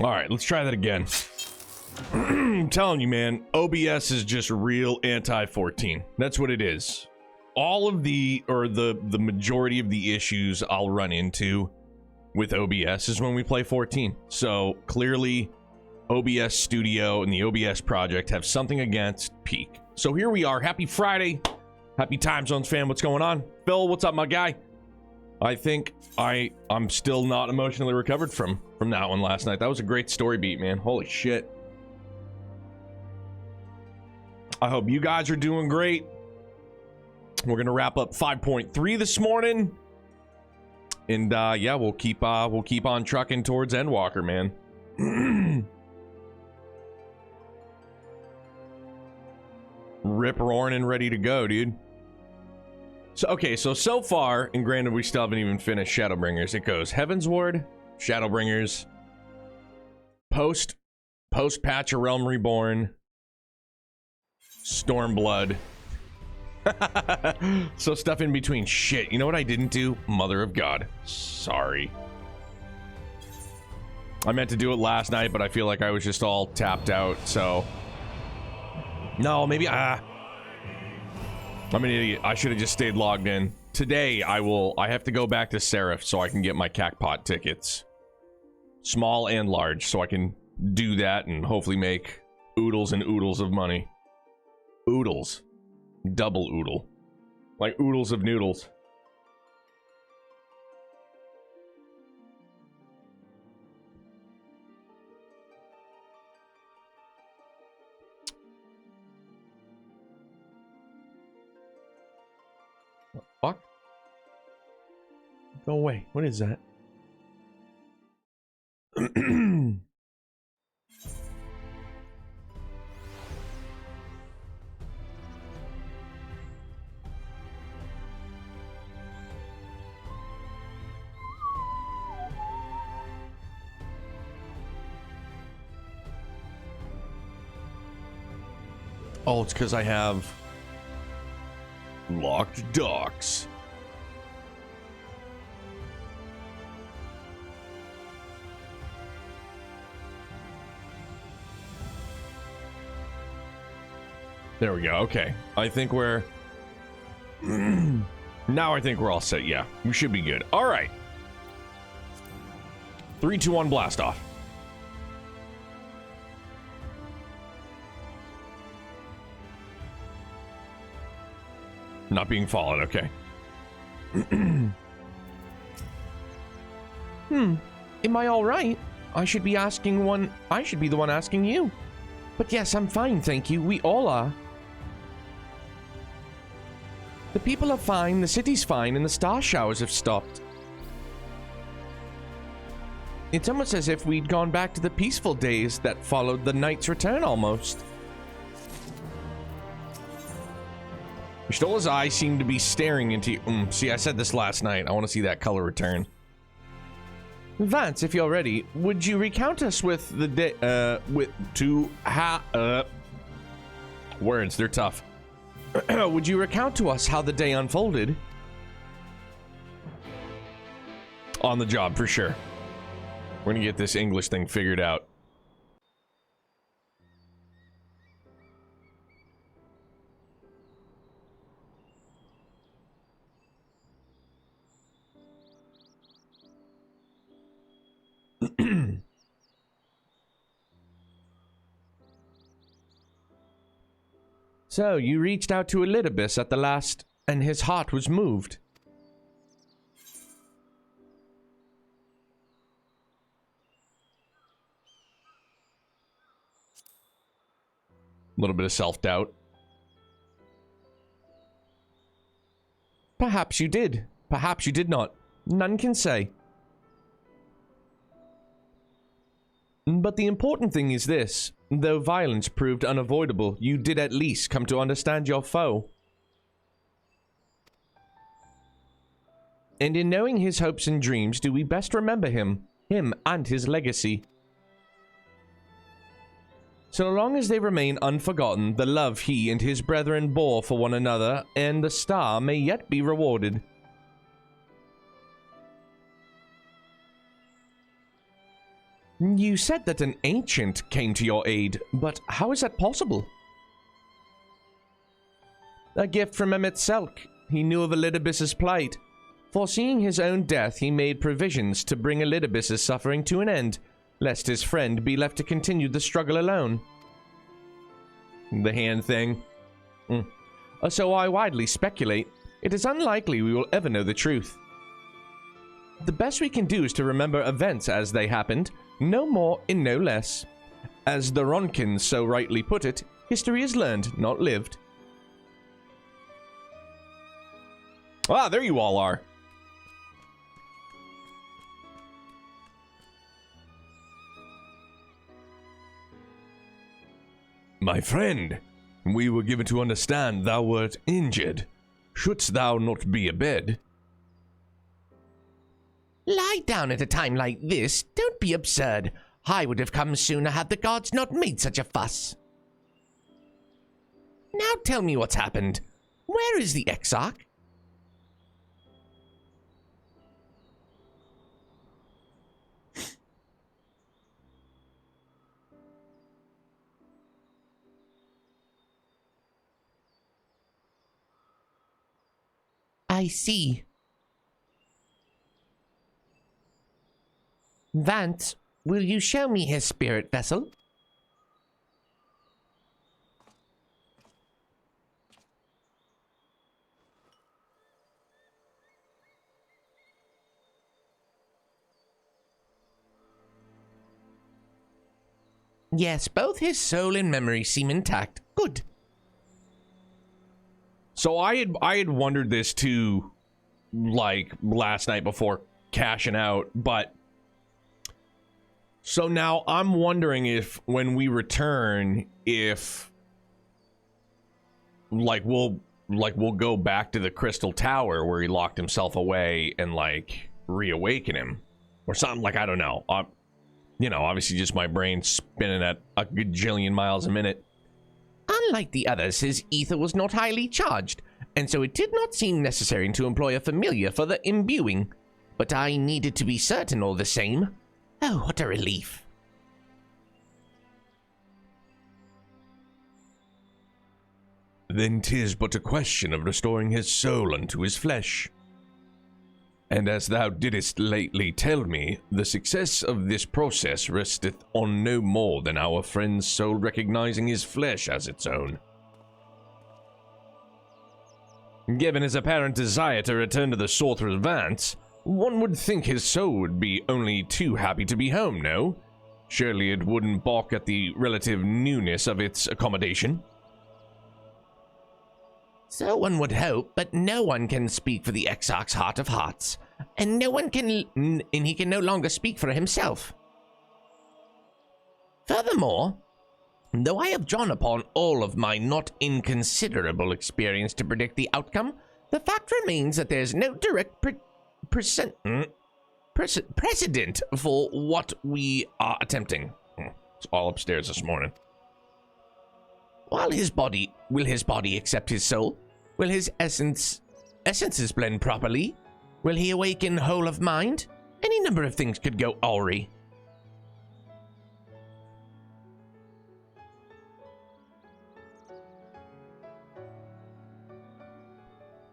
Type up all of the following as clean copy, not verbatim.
All right, let's try that again. I'm telling you, man, OBS is just real anti-14. That's what it is. All of the majority of the issues I'll run into with OBS is when we play 14. So clearly OBS Studio and the OBS project have something against Peak. So here we are. Happy Friday. Happy Time Zones fam. What's going on? Phil, what's up, my guy? I think I'm still not emotionally recovered from that one last night. That was a great story beat, man. Holy shit. I hope you guys are doing great. We're gonna wrap up 5.3 this morning, and yeah, we'll keep on trucking towards Endwalker, man. Rip roaring and ready to go, dude. So okay, so far, and granted we still haven't even finished ShadowBringers. It goes Heavensward, ShadowBringers, post patch of Realm Reborn, Stormblood. So stuff in between. Shit, you know what I didn't do? Mother of God. Sorry. I meant to do it last night, but I feel like I was just all tapped out, so... No, maybe... I'm an idiot. I should have just stayed logged in. Today, I have to go back to Seraph so I can get my Cacpot tickets. Small and large, so I can do that and hopefully make oodles and oodles of money. Oodles. Double oodle. Like oodles of noodles. What the fuck? Go away. What is that? Oh, it's because I have locked docks. There we go. Okay. I think we're... Now I think we're all set. Yeah, we should be good. All right. 3, 2, 1, blast off. Not being followed, okay. Am I all right? I should be the one asking you. But yes, I'm fine, thank you. We all are. The people are fine, the city's fine, and the star showers have stopped. It's almost as if we'd gone back to the peaceful days that followed the knight's return, almost. Stola's eyes seem to be staring into you. See, I said this last night. I want to see that color return. Vance, if you're ready, would you recount us with the day, words, they're tough. Would you recount to us how the day unfolded? On the job, for sure. We're gonna get this English thing figured out. So, you reached out to Elidibus at the last, and his heart was moved. A little bit of self-doubt. Perhaps you did. Perhaps you did not. None can say. But the important thing is this. Though violence proved unavoidable, you did at least come to understand your foe. And in knowing his hopes and dreams, do we best remember him and his legacy. So long as they remain unforgotten, the love he and his brethren bore for one another and the star may yet be rewarded. You said that an ancient came to your aid, but how is that possible? A gift from Emet-Selch. He knew of Elidibus's plight. Foreseeing his own death, he made provisions to bring Elidibus's suffering to an end, lest his friend be left to continue the struggle alone. The hand thing. So I widely speculate. It is unlikely we will ever know the truth. The best we can do is to remember events as they happened, no more and no less. As the Ronkins so rightly put it, history is learned, not lived. Ah, there you all are. My friend, we were given to understand thou wert injured. Shouldst thou not be abed? Lie down at a time like this. Don't be absurd. I would have come sooner had the gods not made such a fuss. Now tell me what's happened. Where is the Exarch? I see. Vance, will you show me his spirit vessel? Yes, both his soul and memory seem intact. Good. So I had wondered this too, like last night before cashing out, but so now I'm wondering if when we return, if we'll go back to the Crystal Tower where he locked himself away and like reawaken him or something. Like, I don't know. You know, obviously just my brain spinning at a gajillion miles a minute. Unlike the others, his ether was not highly charged, and so it did not seem necessary to employ a familiar for the imbuing. But I needed to be certain all the same. Oh, what a relief. Then 'tis but a question of restoring his soul unto his flesh. And as thou didst lately tell me, the success of this process resteth on no more than our friend's soul recognizing his flesh as its own. Given his apparent desire to return to the Sorcerer's Vance, one would think his soul would be only too happy to be home, no? Surely it wouldn't balk at the relative newness of its accommodation. So one would hope, but no one can speak for the Exarch's heart of hearts, and he can no longer speak for himself. Furthermore, though I have drawn upon all of my not inconsiderable experience to predict the outcome, the fact remains that there's no direct precedent for what we are attempting. It's all upstairs this morning. Will his body accept his soul? Will his essences blend properly? Will he awaken whole of mind? Any number of things could go awry.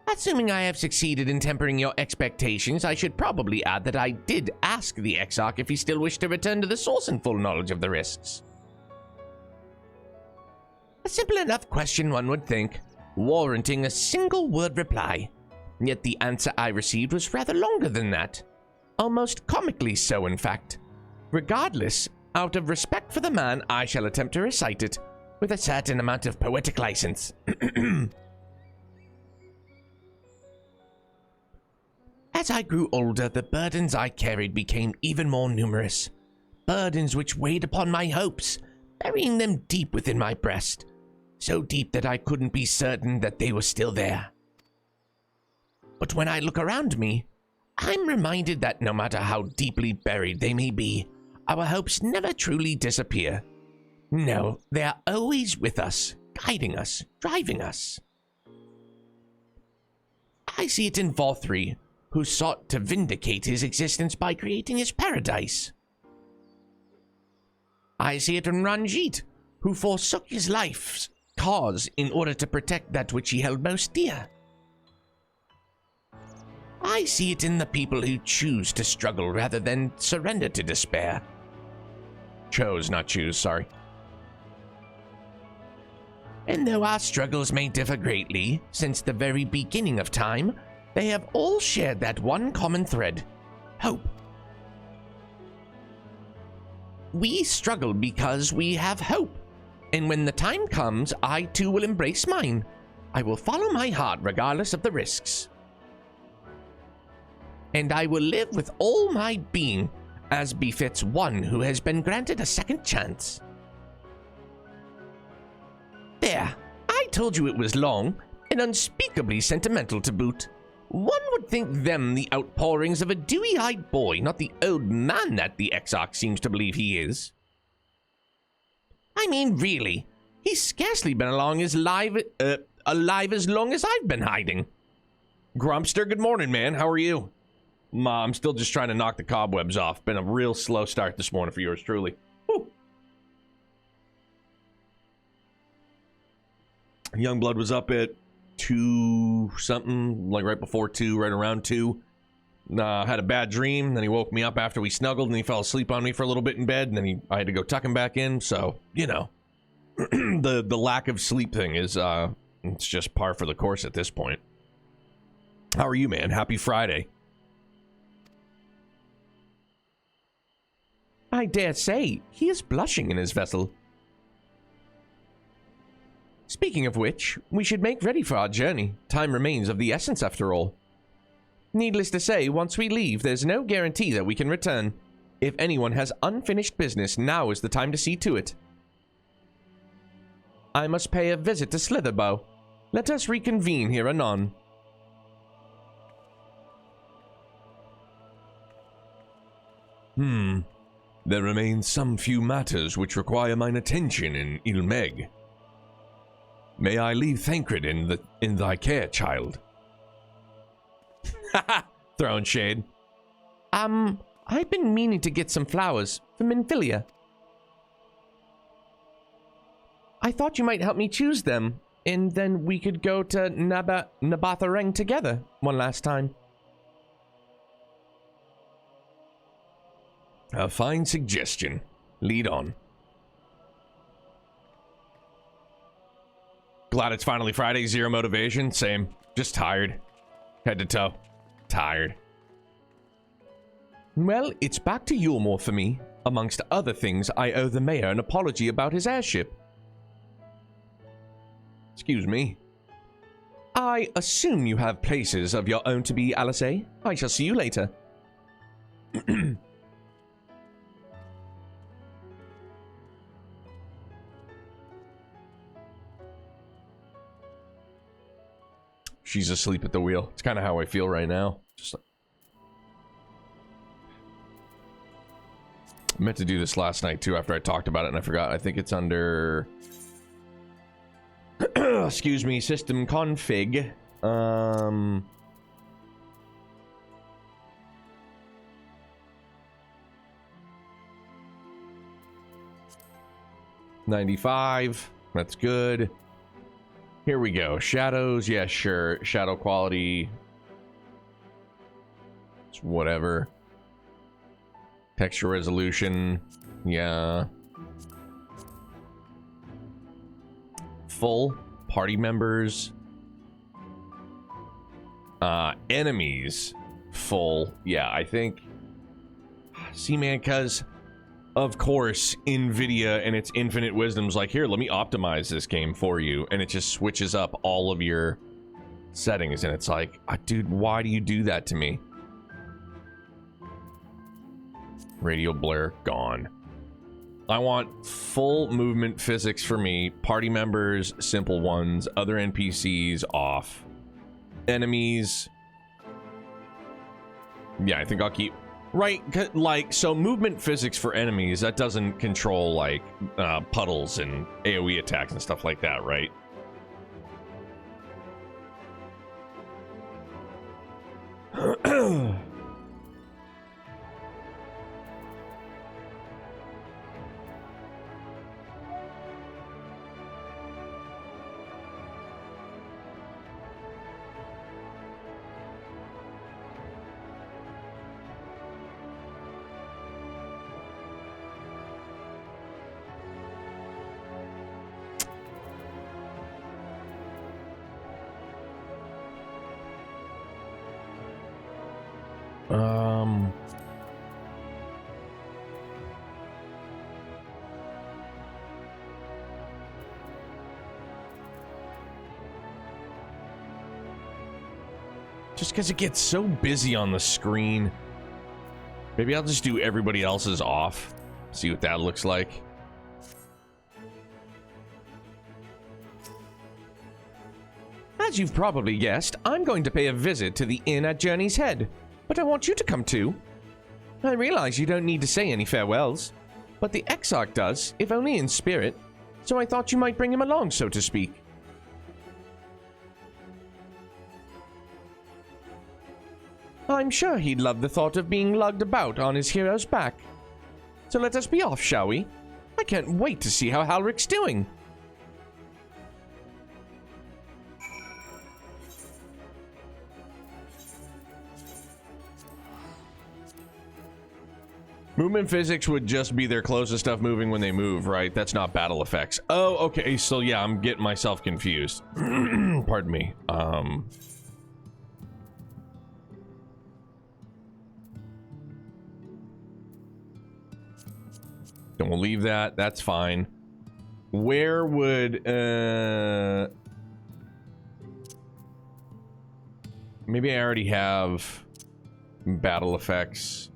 Assuming I have succeeded in tempering your expectations, I should probably add that I did ask the Exarch if he still wished to return to the source in full knowledge of the risks. A simple enough question, one would think, warranting a single word reply. Yet the answer I received was rather longer than that. Almost comically so, in fact. Regardless, out of respect for the man, I shall attempt to recite it with a certain amount of poetic license. As I grew older, the burdens I carried became even more numerous. Burdens which weighed upon my hopes, burying them deep within my breast. So deep that I couldn't be certain that they were still there. But when I look around me, I'm reminded that no matter how deeply buried they may be, our hopes never truly disappear. No, they are always with us, guiding us, driving us. I see it in Vorthri, who sought to vindicate his existence by creating his paradise. I see it in Ranjit, who forsook his life's cause in order to protect that which he held most dear. I see it in the people who choose to struggle rather than surrender to despair. Chose, not choose, sorry. And though our struggles may differ greatly, since the very beginning of time, they have all shared that one common thread: hope. We struggle because we have hope, and when the time comes, I too will embrace mine. I will follow my heart regardless of the risks. And I will live with all my being, as befits one who has been granted a second chance. There, I told you it was long, and unspeakably sentimental to boot. One would think them the outpourings of a dewy-eyed boy, not the old man that the Exarch seems to believe he is. I mean, really, he's scarcely been alive as long as I've been hiding. Grumpster, good morning, man. How are you? I'm still just trying to knock the cobwebs off. Been a real slow start this morning for yours truly. Woo. Youngblood was up at 2 something, like right before 2, right around 2. Had a bad dream, then he woke me up after we snuggled, and he fell asleep on me for a little bit in bed, and then I had to go tuck him back in, so, you know. the lack of sleep thing is, it's just par for the course at this point. How are you, man? Happy Friday. I dare say, he is blushing in his vessel. Speaking of which, we should make ready for our journey. Time remains of the essence after all. Needless to say, once we leave, there's no guarantee that we can return. If anyone has unfinished business, now is the time to see to it. I must pay a visit to Slitherbow. Let us reconvene here anon. There remain some few matters which require mine attention in Ilmeg. May I leave Thancred in thy care, child? Haha, throwing shade. I've been meaning to get some flowers for Minfilia. I thought you might help me choose them, and then we could go to Nabathareng together one last time. A fine suggestion. Lead on. Glad it's finally Friday. Zero motivation. Same. Just tired. Head to toe. Tired. Well, it's back to Yulmore for me. Amongst other things, I owe the mayor an apology about his airship. Excuse me. I assume you have places of your own to be, Alice. I shall see you later. She's asleep at the wheel. It's kind of how I feel right now. Just like... I meant to do this last night too after I talked about it and I forgot. I think it's under... excuse me, system config. 95. That's good. Here we go. Shadows. Yeah, sure. Shadow quality. It's whatever. Texture resolution. Yeah. Full. Party members. Enemies. Full. Yeah, I think... See, man, because... Of course, NVIDIA and its infinite wisdom's like, here, let me optimize this game for you. And it just switches up all of your settings. And it's like, dude, why do you do that to me? Radio blare, gone. I want full movement physics for me. Party members, simple ones. Other NPCs, off. Enemies. Yeah, I think I'll keep... Right, like, so movement physics for enemies, that doesn't control, like, puddles and AoE attacks and stuff like that, right? Just because it gets so busy on the screen. Maybe I'll just do everybody else's off. See what that looks like. As you've probably guessed, I'm going to pay a visit to the inn at Journey's Head, but I want you to come too. I realize you don't need to say any farewells, but the Exarch does, if only in spirit, so I thought you might bring him along, so to speak. I'm sure he'd love the thought of being lugged about on his hero's back. So let us be off, shall we? I can't wait to see how Halric's doing. Movement physics would just be their closest stuff moving when they move, right? That's not battle effects. Oh, okay. So yeah, I'm getting myself confused. Pardon me. Then we'll leave that. That's fine. Where would maybe I already have battle effects.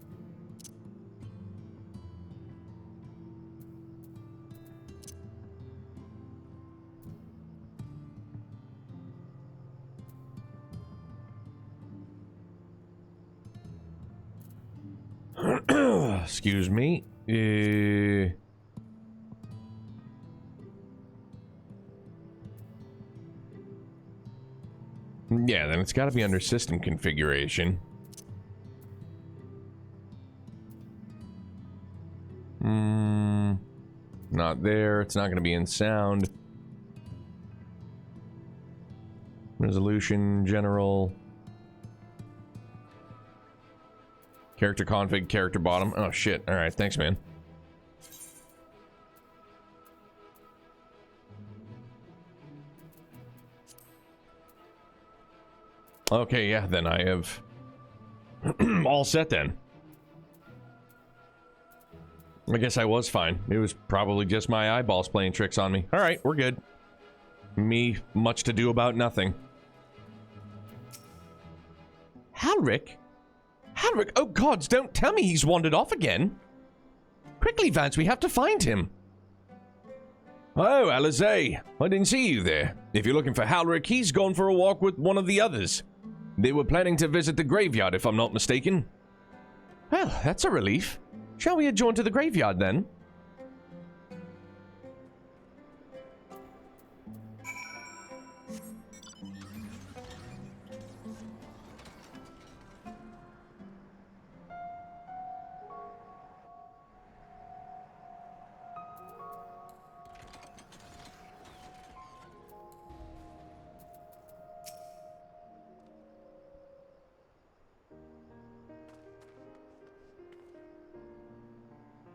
Excuse me. Yeah, then it's got to be under system configuration. Not there. It's not going to be in sound. Resolution, general. Character config, character bottom. Oh, shit. All right. Thanks, man. Okay, yeah, then I have all set then. I guess I was fine. It was probably just my eyeballs playing tricks on me. All right, we're good. Me, much to do about nothing. Halric? Halric, oh gods, don't tell me he's wandered off again. Quickly, Vance, we have to find him. Oh, Alizé, I didn't see you there. If you're looking for Halric, he's gone for a walk with one of the others. They were planning to visit the graveyard, if I'm not mistaken. Well, that's a relief. Shall we adjourn to the graveyard, then?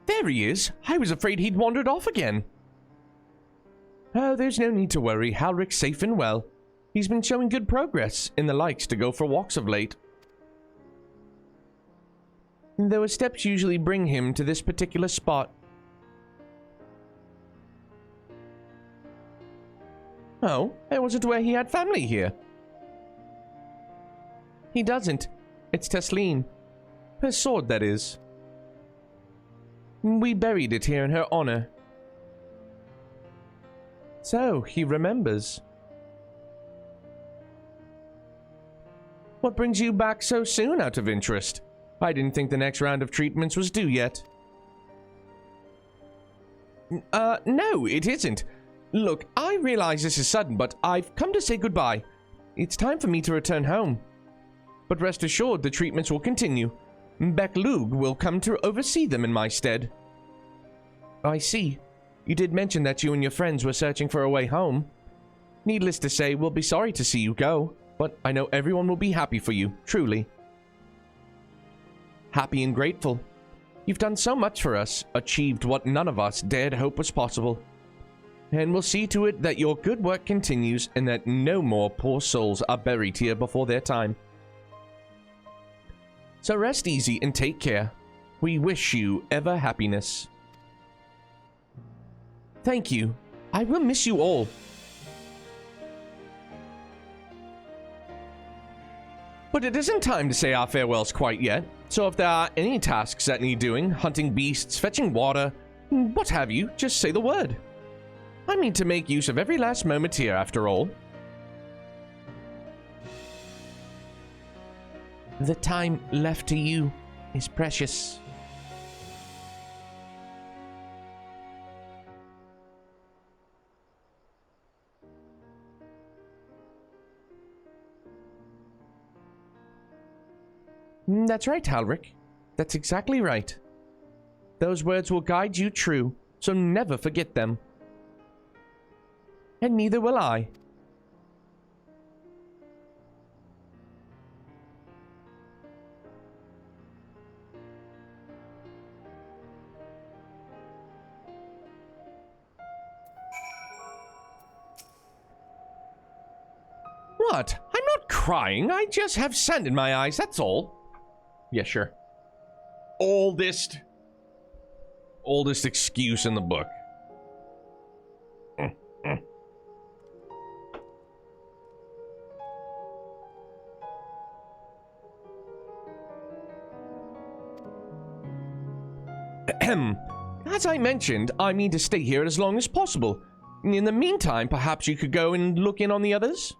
There he is. I was afraid he'd wandered off again. Oh, there's no need to worry. Halric's safe and well. He's been showing good progress in the likes to go for walks of late. Though his steps usually bring him to this particular spot. Oh, I wasn't aware he had family here. He doesn't. It's Tesleen. Her sword, that is. We buried it here in her honor. So, he remembers. What brings you back so soon, out of interest? I didn't think the next round of treatments was due yet. No, it isn't. Look, I realize this is sudden, but I've come to say goodbye. It's time for me to return home. But rest assured, the treatments will continue. Beck-Lug will come to oversee them in my stead. I see. You did mention that you and your friends were searching for a way home. Needless to say, we'll be sorry to see you go, but I know everyone will be happy for you, truly. Happy and grateful. You've done so much for us, achieved what none of us dared hope was possible. And we'll see to it that your good work continues and that no more poor souls are buried here before their time. So rest easy and take care. We wish you ever happiness. Thank you. I will miss you all. But it isn't time to say our farewells quite yet, so if there are any tasks that need doing, hunting beasts, fetching water, what have you, just say the word. I mean to make use of every last moment here, after all. The time left to you is precious. That's right, Halric. That's exactly right. Those words will guide you true, so never forget them. And neither will I. What? I'm not crying. I just have sand in my eyes, that's all. Yeah, sure. Oldest excuse in the book. As I mentioned, I mean to stay here as long as possible. In the meantime, perhaps you could go and look in on the others?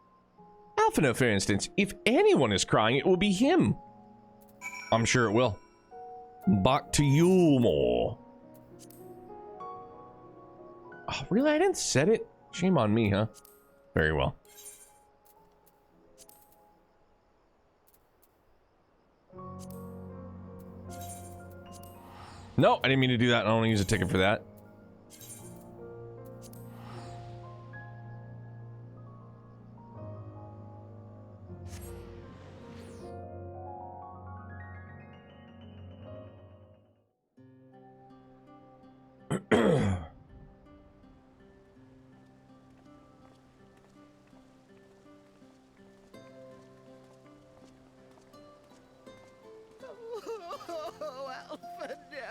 Alphino, for instance, if anyone is crying, it will be him. I'm sure it will. Back to you more. Oh, really? I didn't set it? Shame on me, huh? Very well. No, I didn't mean to do that. I don't want to use a ticket for that. Oh, Alpha, no!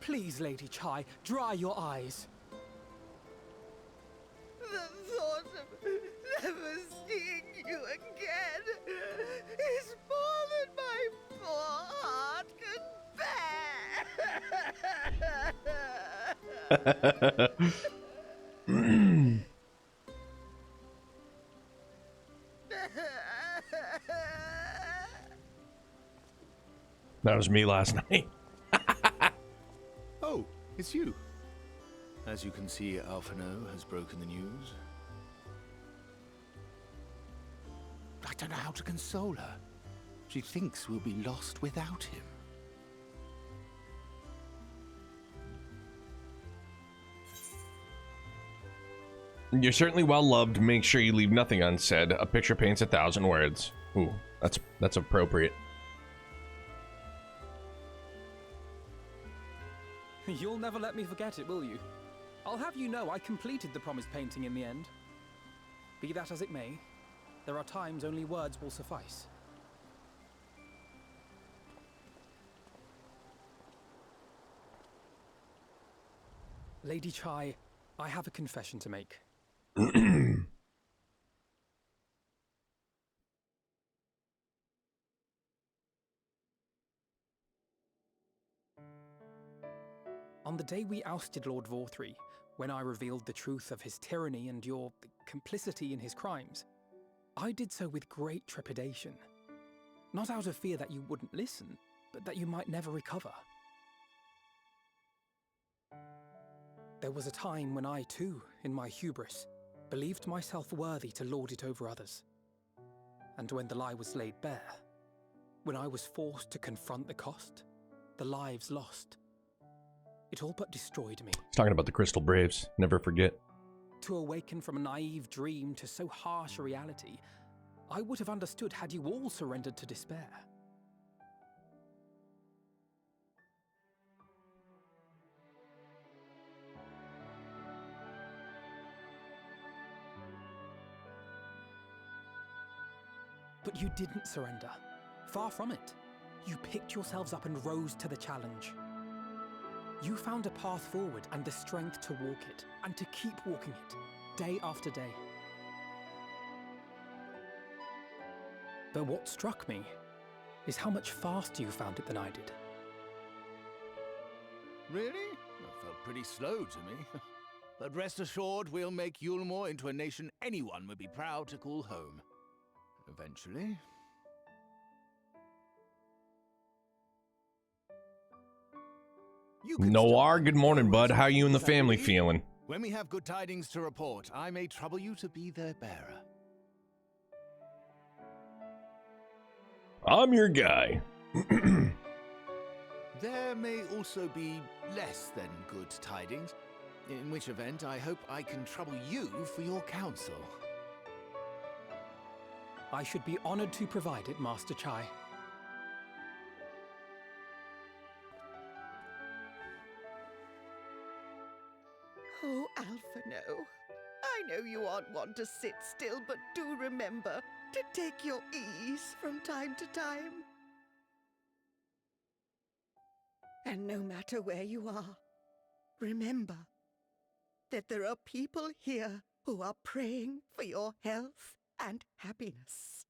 Please, Lady Chai, dry your eyes. The thought of never seeing you again is more than my poor heart can bear. That was me last night. Oh, it's you. As you can see, Alphino has broken the news. I don't know how to console her. She thinks we'll be lost without him. You're certainly well loved. Make sure you leave nothing unsaid. A picture paints 1,000 words. Ooh, that's appropriate. You'll never let me forget it, will you? I'll have you know I completed the promised painting in the end. Be that as it may, there are times only words will suffice. Lady Chai, I have a confession to make. On the day we ousted Lord Vorthree, when I revealed the truth of his tyranny and your complicity in his crimes, I did so with great trepidation. Not out of fear that you wouldn't listen, but that you might never recover. There was a time when I too, in my hubris, believed myself worthy to lord it over others. And when the lie was laid bare, when I was forced to confront the cost, the lives lost, it all but destroyed me. He's talking about the Crystal Braves. Never forget. To awaken from a naive dream to so harsh a reality, I would have understood had you all surrendered to despair. But you didn't surrender. Far from it. You picked yourselves up and rose to the challenge. You found a path forward and the strength to walk it, and to keep walking it, day after day. But what struck me is how much faster you found it than I did. Really? That felt pretty slow to me. But rest assured, we'll make Yulmore into a nation anyone would be proud to call home. Eventually. You can still Noir, come good and morning, go bud. as How you and the long as I family believe. feeling? When we have good tidings to report, I may trouble you to be their bearer. I'm your guy. There may also be less than good tidings, in which event I hope I can trouble you for your counsel. I should be honored to provide it, Master Chai. Oh, Alphino, I know you aren't one to sit still, but do remember to take your ease from time to time. And no matter where you are, remember that there are people here who are praying for your health and happiness.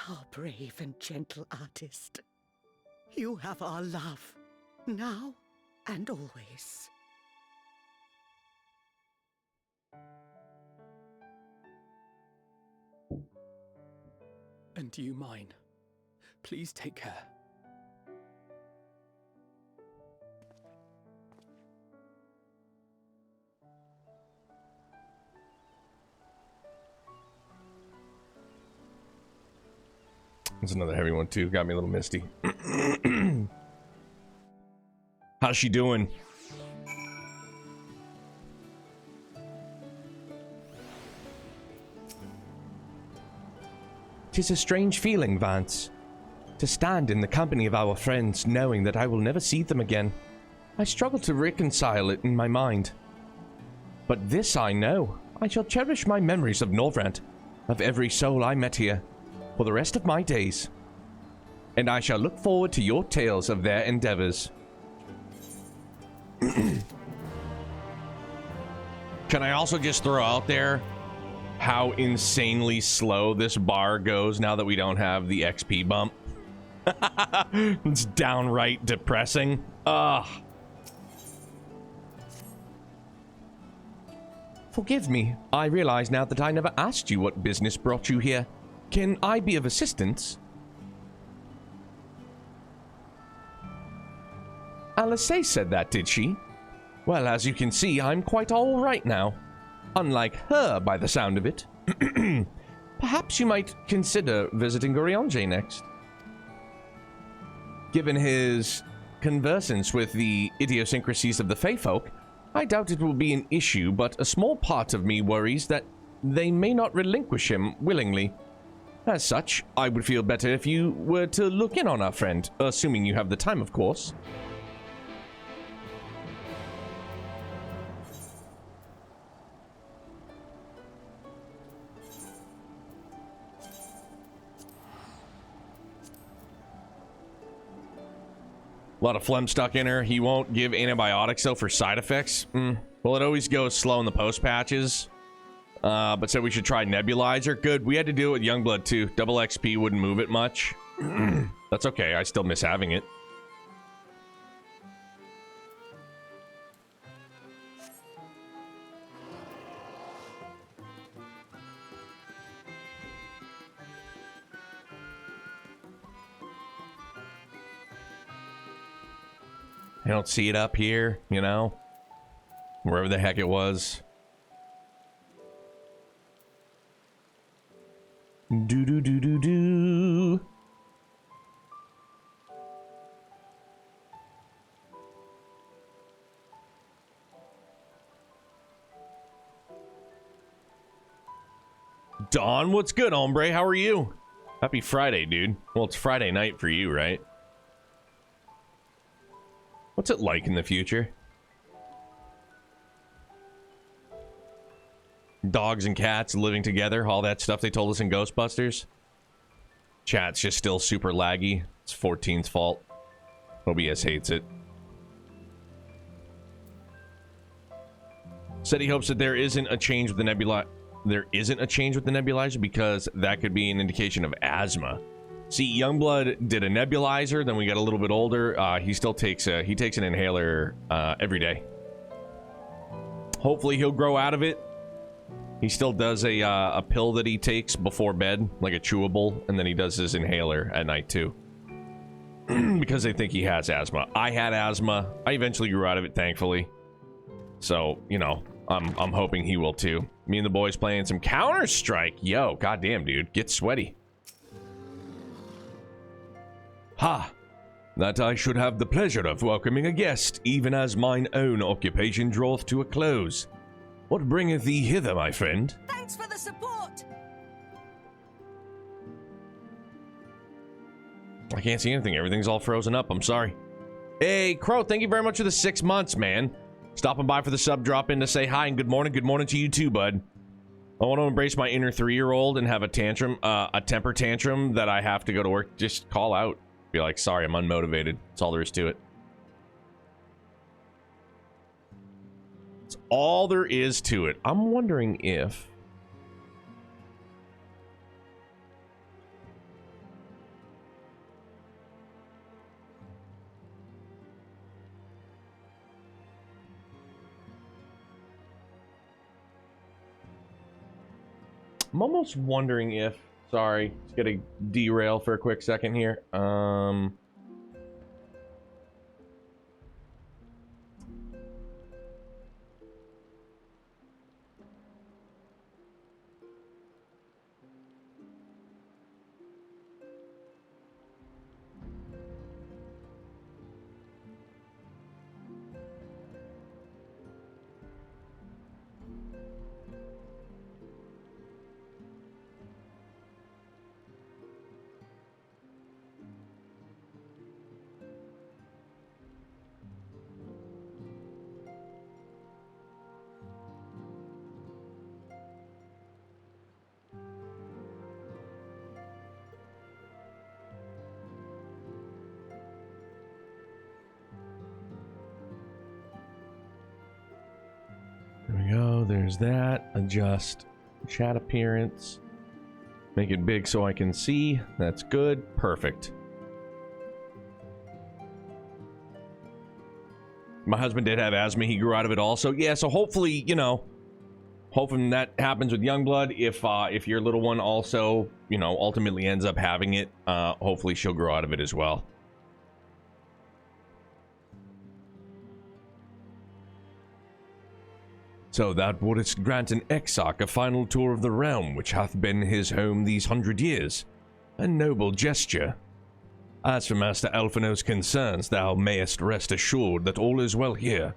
Our brave and gentle artist, you have our love, now and always. And you mine. Please take care. That's another heavy one too. Got me a little misty. How's she doing? "'Tis a strange feeling, Vance, to stand in the company of our friends, knowing that I will never see them again. I struggle to reconcile it in my mind. But this I know, I shall cherish my memories of Norvrant, of every soul I met here, for the rest of my days. And I shall look forward to your tales of their endeavors." Can I also just throw out there how insanely slow this bar goes now that we don't have the XP bump? It's downright depressing. Ugh. "Forgive me, I realize now that I never asked you what business brought you here. Can I be of assistance?" Alysae said that, did she? Well, as you can see, I'm quite all right now. Unlike her, by the sound of it. Perhaps you might consider visiting Goriange next. Given his conversance with the idiosyncrasies of the Fey folk, I doubt it will be an issue, but a small part of me worries that they may not relinquish him willingly. As such, I would feel better if you were to look in on our friend, assuming you have the time, of course. A lot of phlegm stuck in her. He won't give antibiotics though for side effects. Well, it always goes slow in the post patches. But said we should try nebulizer. Good. We had to do it with Youngblood too. Double XP wouldn't move it much. That's okay. I still miss having it. I don't see it up here, you know? Wherever the heck it was. Do do do do do. Dawn, what's good, hombre? How are you? Happy Friday, dude. Well, it's Friday night for you, right? What's it like in the future? Dogs and cats living together, all that stuff they told us in Ghostbusters. Chat's just still super laggy. It's 14's fault. OBS hates it. Said he hopes that there isn't a change with the nebulizer because that could be an indication of asthma. See, Youngblood did a nebulizer, then we got a little bit older. He still takes an inhaler every day. Hopefully he'll grow out of it. He still does a pill that he takes before bed, like a chewable, and then he does his inhaler at night too. Because they think he has asthma. I had asthma. I eventually grew out of it, thankfully. So, you know, I'm hoping he will too. Me and the boys playing some Counter-Strike. Yo, goddamn, dude. Get sweaty. Ha! That I should have the pleasure of welcoming a guest, even as mine own occupation draweth to a close. What bringeth thee hither, my friend? Thanks for the support! I can't see anything. Everything's all frozen up. I'm sorry. Hey, Crow, thank you very much for the 6 months, man. Stopping by for the sub drop in to say hi and good morning. Good morning to you too, bud. I want to embrace my inner 3-year-old and have a temper tantrum that I have to go to work. Just call out. Be like, sorry, I'm unmotivated. That's all there is to it. That's all there is to it. I'm wondering if... I'm almost wondering if... Sorry, just gonna derail for a quick second here. There we go. There's that. Adjust chat appearance. Make it big so I can see. That's good. Perfect. My husband did have asthma. He grew out of it also. Yeah, so hopefully, you know, hoping that happens with Youngblood. If your little one also, you know, ultimately ends up having it, hopefully she'll grow out of it as well. So that wouldst grant an exarch a final tour of the realm which hath been his home these 100 years. A noble gesture. As for Master Alphino's concerns, thou mayest rest assured that all is well here.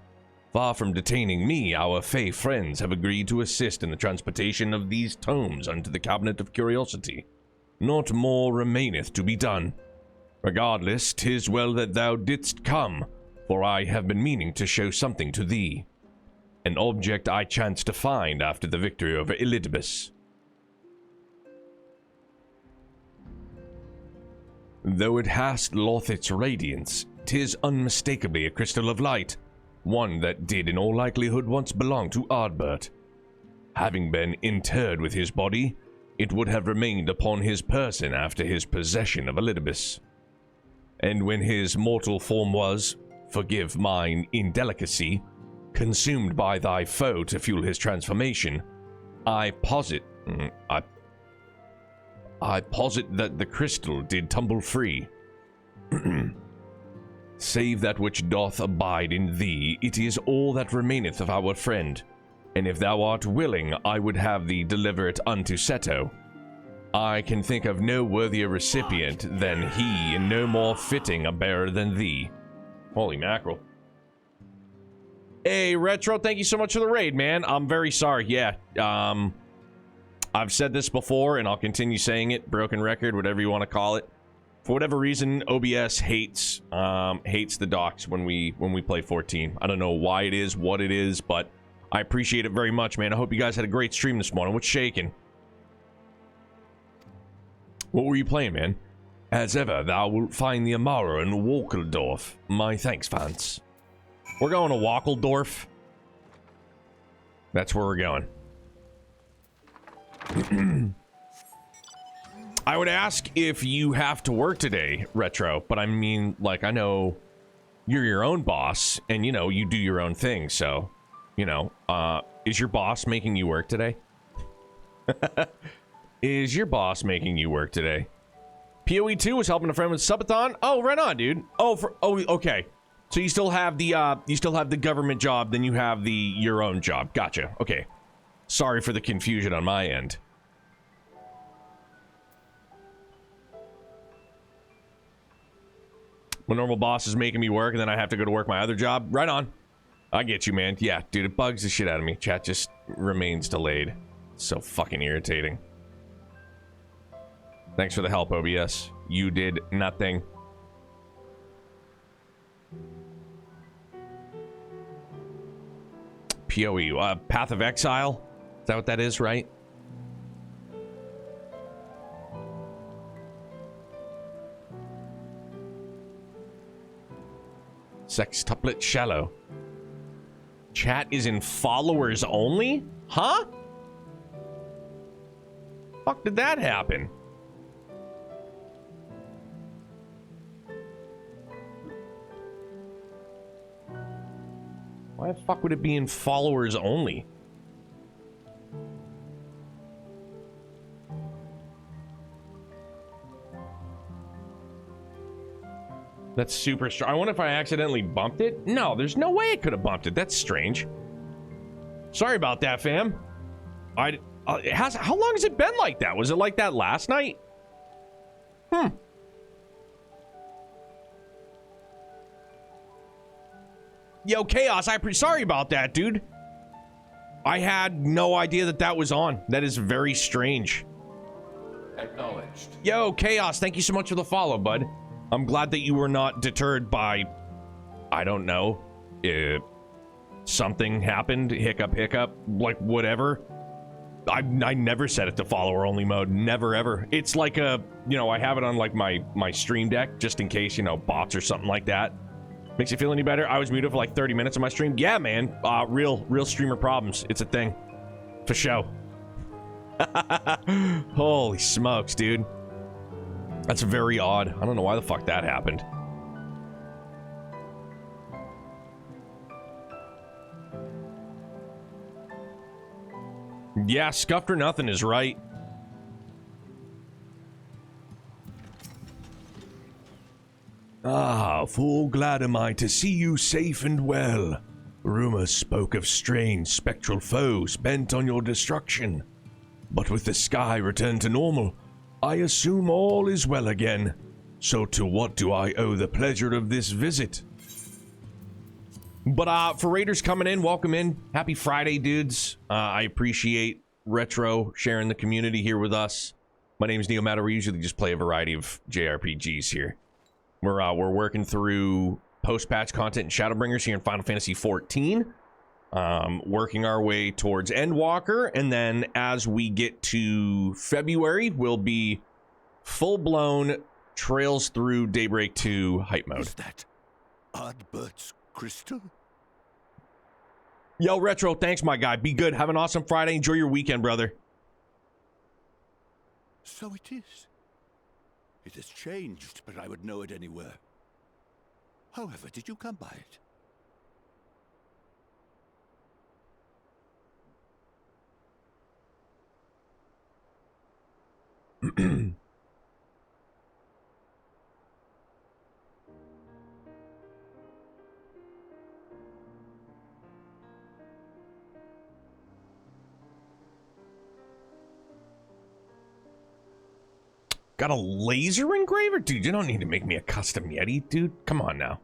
Far from detaining me, our Fey friends have agreed to assist in the transportation of these tomes unto the Cabinet of Curiosity. Naught more remaineth to be done. Regardless, 'tis well that thou didst come, for I have been meaning to show something to thee. An object I chanced to find after the victory over Elidibus. Though it hast lost its radiance, 'tis unmistakably a crystal of light, one that did in all likelihood once belong to Ardbert. Having been interred with his body, it would have remained upon his person after his possession of Elidibus. And when his mortal form was, forgive mine indelicacy, consumed by thy foe to fuel his transformation, I posit that the crystal did tumble free. Save that which doth abide in thee, it is all that remaineth of our friend, and if thou art willing, I would have thee deliver it unto Seto. I can think of no worthier recipient than he, and no more fitting a bearer than thee. Holy mackerel. Hey, Retro, thank you so much for the raid, man. I'm very sorry. Yeah, I've said this before, and I'll continue saying it. Broken record, whatever you want to call it. For whatever reason, OBS hates the docs when we play 14. I don't know why it is, what it is, but I appreciate it very much, man. I hope you guys had a great stream this morning. What's shaking? What were you playing, man? As ever, thou wilt find the Amara in Walkeldorf. My thanks, Vance. We're going to Walkeldorf. That's where we're going. I would ask if you have to work today, Retro, but I mean, like, I know you're your own boss, and, you know, you do your own thing, so, you know, is your boss making you work today? Is your boss making you work today? PoE2 was helping a friend with subathon. Oh, right on, dude. Oh, okay. So you still have the government job, then you have your own job. Gotcha. Okay. Sorry for the confusion on my end. My normal boss is making me work, and then I have to go to work my other job. Right on. I get you, man. Yeah, dude, it bugs the shit out of me. Chat just remains delayed. So fucking irritating. Thanks for the help, OBS. You did nothing. PoE, Path of Exile? Is that what that is, right? Sextuplet Shallow. Chat is in followers only? Huh? Fuck did that happen? Why the fuck would it be in followers only? That's super strong. I wonder if I accidentally bumped it. No, there's no way it could have bumped it. That's strange. Sorry about that, fam. How long has it been like that? Was it like that last night? Yo, Chaos, sorry about that, dude. I had no idea that was on. That is very strange. Acknowledged. Yo, Chaos, thank you so much for the follow, bud. I'm glad that you were not deterred by, I don't know, something happened, hiccup, like whatever. I never set it to follower only mode, never ever. It's like I have it on like my stream deck just in case, bots or something like that. Makes you feel any better? I was muted for like 30 minutes on my stream. Yeah, man. Real streamer problems. It's a thing. For show. Holy smokes, dude. That's very odd. I don't know why the fuck that happened. Yeah, scuffed or nothing is right. Ah, full glad am I to see you safe and well. Rumors spoke of strange spectral foes bent on your destruction. But with the sky returned to normal, I assume all is well again. So to what do I owe the pleasure of this visit? But for Raiders coming in, welcome in. Happy Friday, dudes. I appreciate Retro sharing the community here with us. My name is Neomatter. We usually just play a variety of JRPGs here. We're working through post-patch content in ShadowBringers here in Final Fantasy XIV. Working our way towards Endwalker, and then as we get to February, we'll be full-blown Trails Through Daybreak 2 hype mode. Is that Ardbert's crystal? Yo, Retro, thanks, my guy. Be good. Have an awesome Friday. Enjoy your weekend, brother. So it is. It has changed, but I would know it anywhere. However, did you come by it? Got a laser engraver? Dude, you don't need to make me a custom Yeti, dude. Come on now.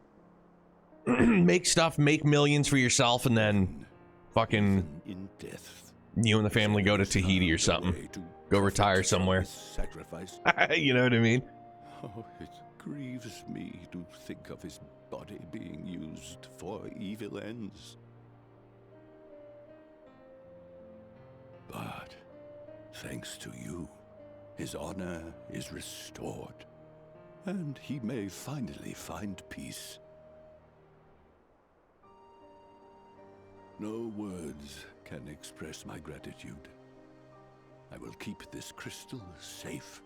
Make stuff, make millions for yourself, and then fucking In death, you and the family go to Tahiti or something. Go retire somewhere. Sacrifice. You know what I mean? Oh, it grieves me to think of his body being used for evil ends. But thanks to you, his honor is restored, and he may finally find peace. No words can express my gratitude. I will keep this crystal safe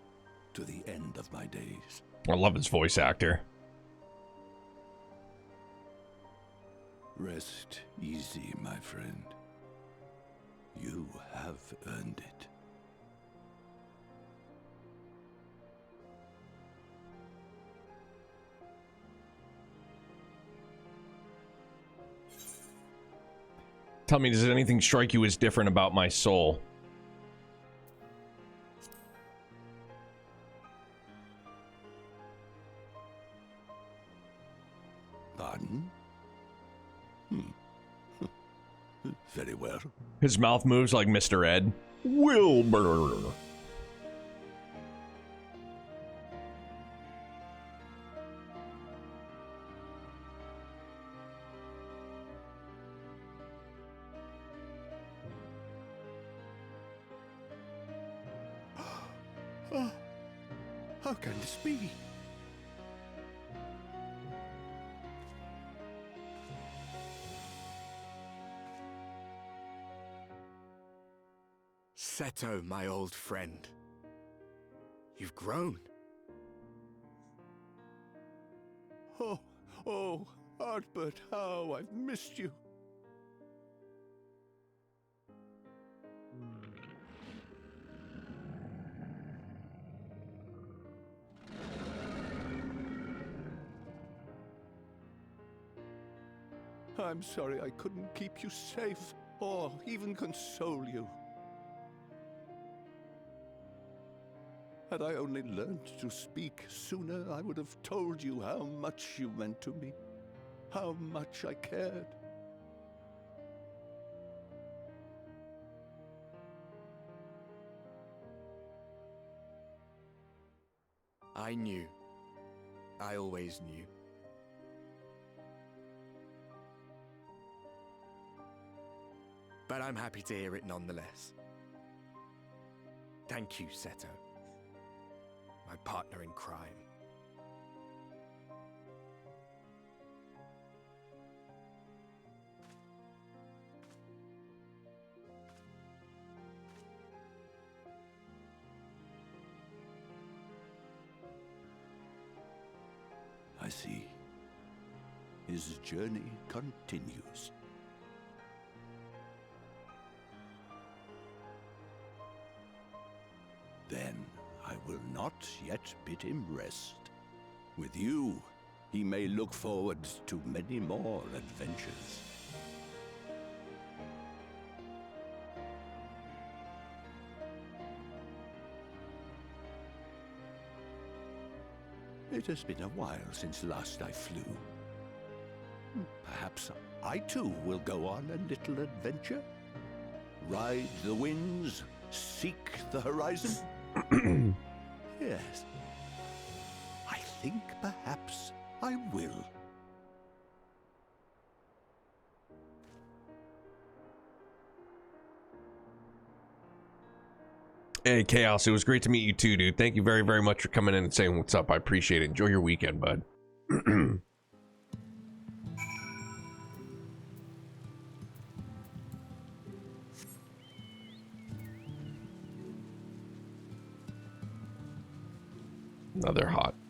to the end of my days. I love his voice actor. Rest easy, my friend. You have earned it. Tell me, does anything strike you as different about my soul? Pardon? Very well. His mouth moves like Mr. Ed. Wilbur. How can this be? Seto, my old friend. You've grown. Oh, Artbert, how I've missed you. I'm sorry I couldn't keep you safe or even console you. Had I only learned to speak sooner, I would have told you how much you meant to me, how much I cared. I knew. I always knew. But I'm happy to hear it nonetheless. Thank you, Seto. My partner in crime. I see. His journey continues. Then I will not yet bid him rest. With you, he may look forward to many more adventures. It has been a while since last I flew. Perhaps I too will go on a little adventure. Ride the winds, seek the horizon. Yes. I think perhaps I will. Hey, Chaos, it was great to meet you too, dude. Thank you very, very much for coming in and saying what's up. I appreciate it. Enjoy your weekend, bud.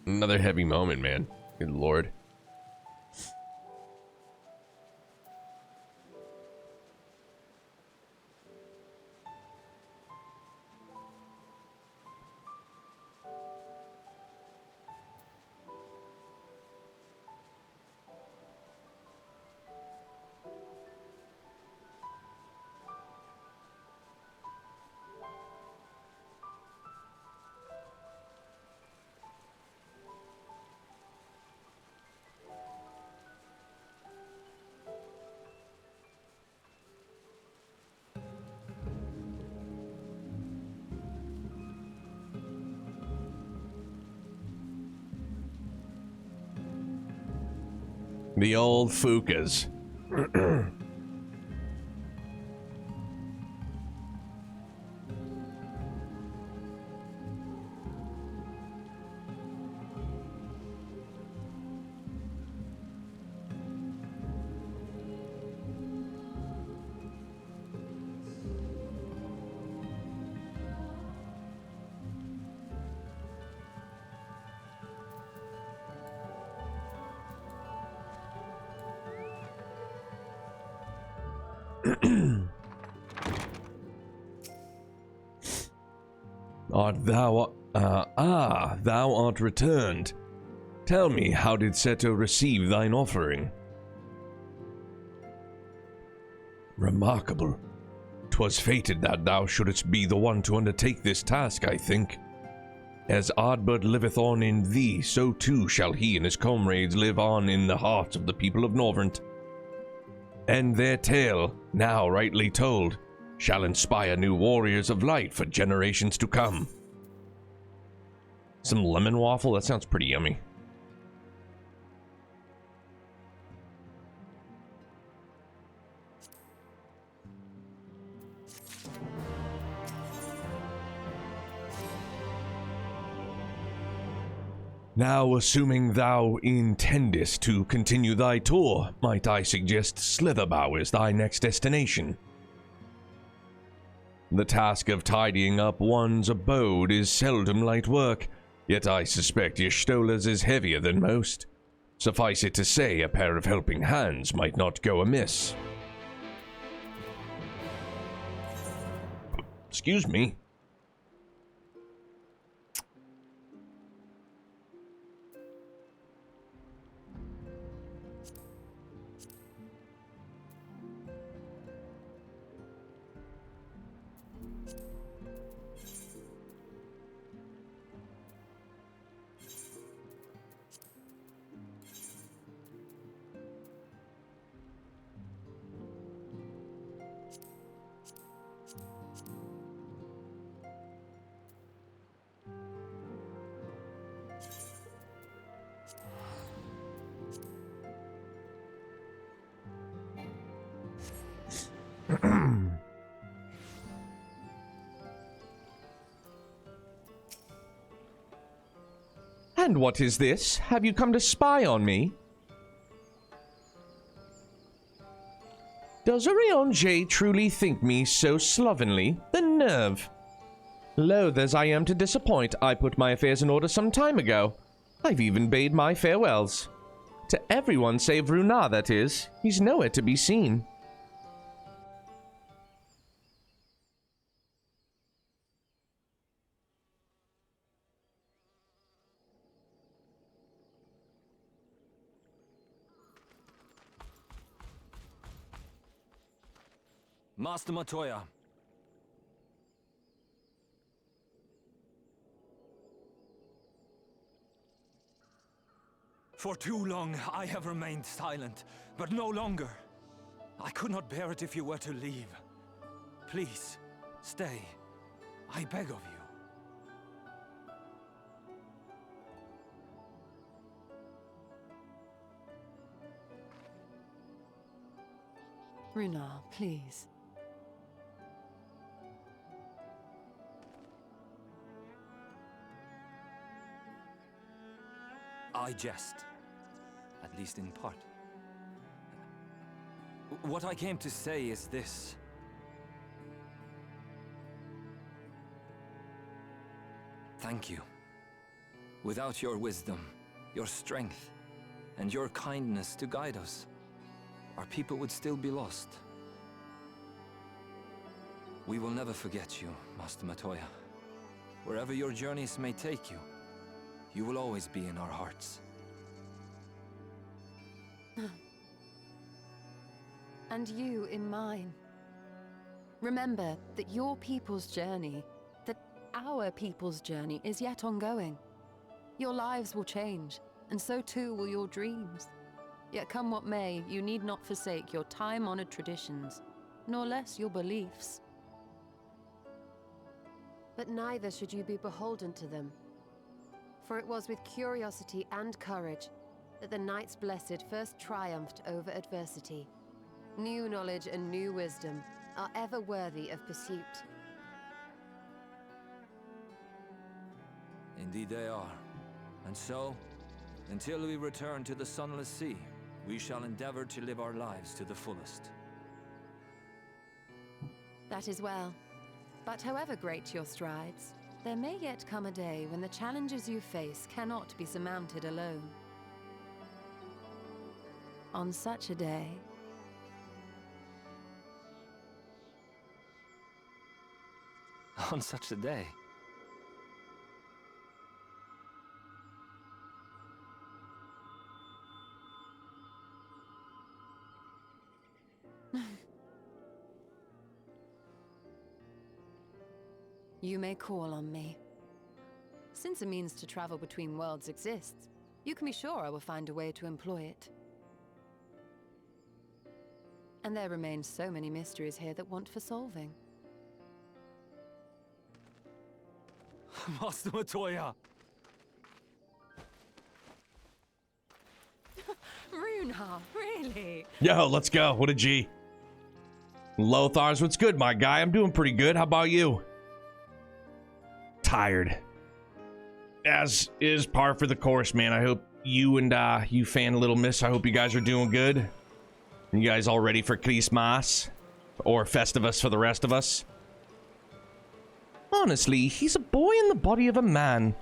Another heavy moment, man. Good lord. The old Fukas. Thou art returned. Tell me, how did Seto receive thine offering? Remarkable. 'Twas fated that thou shouldst be the one to undertake this task, I think. As Ardbert liveth on in thee, so too shall he and his comrades live on in the hearts of the people of Norvrent. And their tale, now rightly told, shall inspire new warriors of light for generations to come. Some lemon waffle? That sounds pretty yummy. Now, assuming thou intendest to continue thy tour, might I suggest Slitherbow as thy next destination? The task of tidying up one's abode is seldom light work, yet I suspect Y'shtola's is heavier than most. Suffice it to say, a pair of helping hands might not go amiss. Excuse me. And what is this? Have you come to spy on me? Does Orion J truly think me so slovenly? The nerve! Loath as I am to disappoint, I put my affairs in order some time ago. I've even bade my farewells. To everyone save Runar, that is. He's nowhere to be seen. Master Matoya. For too long I have remained silent, but no longer. I could not bear it if you were to leave. Please, stay. I beg of you. Runar, please. I jest. At least in part. What I came to say is this. Thank you. Without your wisdom, your strength, and your kindness to guide us, our people would still be lost. We will never forget you, Master Matoya. Wherever your journeys may take you, you will always be in our hearts. And you in mine. Remember that your people's journey, that our people's journey is yet ongoing. Your lives will change, and so too will your dreams. Yet come what may, you need not forsake your time-honored traditions, nor less your beliefs. But neither should you be beholden to them. For it was with curiosity and courage that the Knights Blessed first triumphed over adversity. New knowledge and new wisdom are ever worthy of pursuit. Indeed they are. And so, until we return to the Sunless Sea, we shall endeavor to live our lives to the fullest. That is well. But however great your strides, there may yet come a day when the challenges you face cannot be surmounted alone. On such a day, on such a day. You may call on me. Since a means to travel between worlds exists, you can be sure I will find a way to employ it. And there remain so many mysteries here that want for solving. Master Matoya! Runeha, really? Yo, let's go. What a G. Lothar's, what's good, my guy? I'm doing pretty good. How about you? Tired. As is par for the course, man. I hope you and you fan Little Miss, I hope you guys are doing good. You guys all ready for Christmas? Or Festivus for the rest of us? Honestly, he's a boy in the body of a man.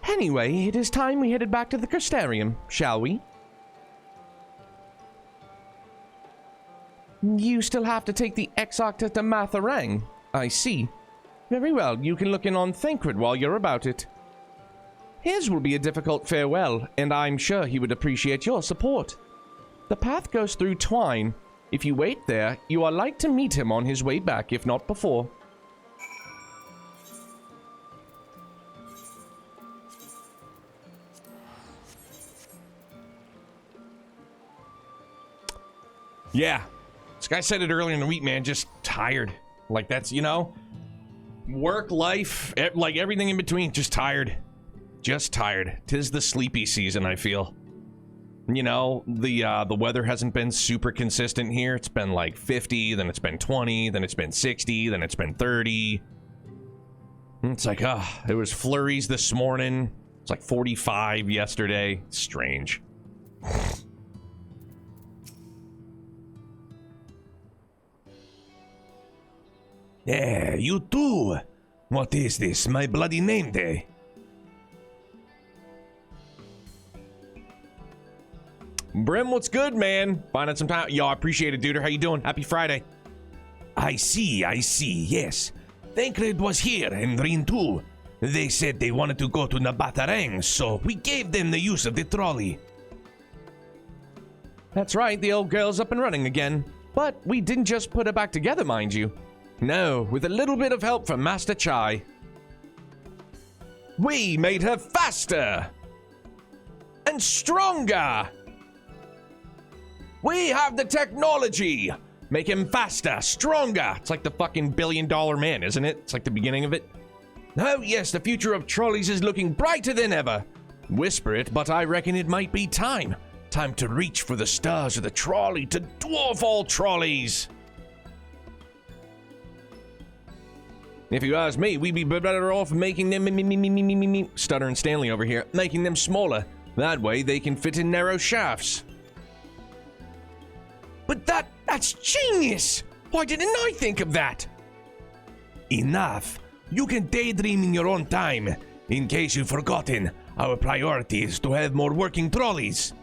Anyway, it is time we headed back to the Crystarium, shall we? You still have to take the Exocta to Matharang. I see. Very well, you can look in on Thancred while you're about it. His will be a difficult farewell, and I'm sure he would appreciate your support. The path goes through Twine. If you wait there, you are like to meet him on his way back, if not before. Yeah. This guy said it earlier in the week, man. Just tired. Like, that's, you know, work, life, like everything in between. Just tired. Just tired. 'Tis the sleepy season, I feel. You know, the weather hasn't been super consistent here. It's been like 50, then it's been 20, then it's been 60, then it's been 30. It's like, there was flurries this morning. It's like 45 yesterday. Strange. Yeah, you too. What is this, my bloody name day? Brim, what's good, man? Finding some time. Yo, I appreciate it, dude. How you doing? Happy Friday. I see, yes. Thancred was here, and Rin too. They said they wanted to go to Nabatarang, so we gave them the use of the trolley. That's right, the old girl's up and running again. But we didn't just put her back together, mind you. No, with a little bit of help from Master Chai. We made her faster and stronger. We have the technology. Make him faster, stronger. It's like the fucking billion-dollar man, isn't it? It's like the beginning of it. Oh yes, the future of trolleys is looking brighter than ever. Whisper it, but I reckon it might be time. Time to reach for the stars of the trolley to dwarf all trolleys. If you ask me, we'd be better off making them stuttering Stanley over here, making them smaller. That way they can fit in narrow shafts. But that's genius! Why didn't I think of that? Enough. You can daydream in your own time. In case you've forgotten, our priority is to have more working trolleys.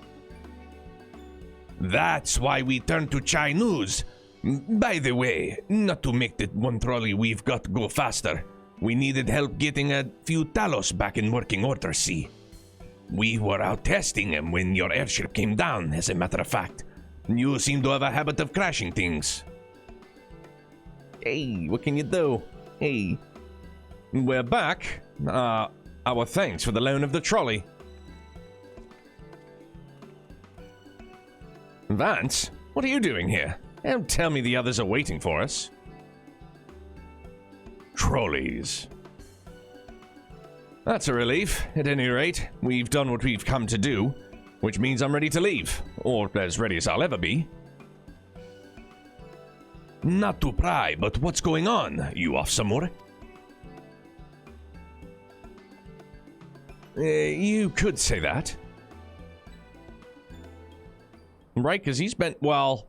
That's why we turned to Chai News. By the way, not to make the one trolley we've got go faster, we needed help getting a few Talos back in working order, see? We were out testing them when your airship came down, as a matter of fact. You seem to have a habit of crashing things. Hey, what can you do? Hey. We're back. Our thanks for the loan of the trolley. Vance, what are you doing here? Don't tell me the others are waiting for us. Trolleys. That's a relief. At any rate, we've done what we've come to do, which means I'm ready to leave, or as ready as I'll ever be. Not to pry, but what's going on? You off somewhere? You could say that. Right, because he's been, well...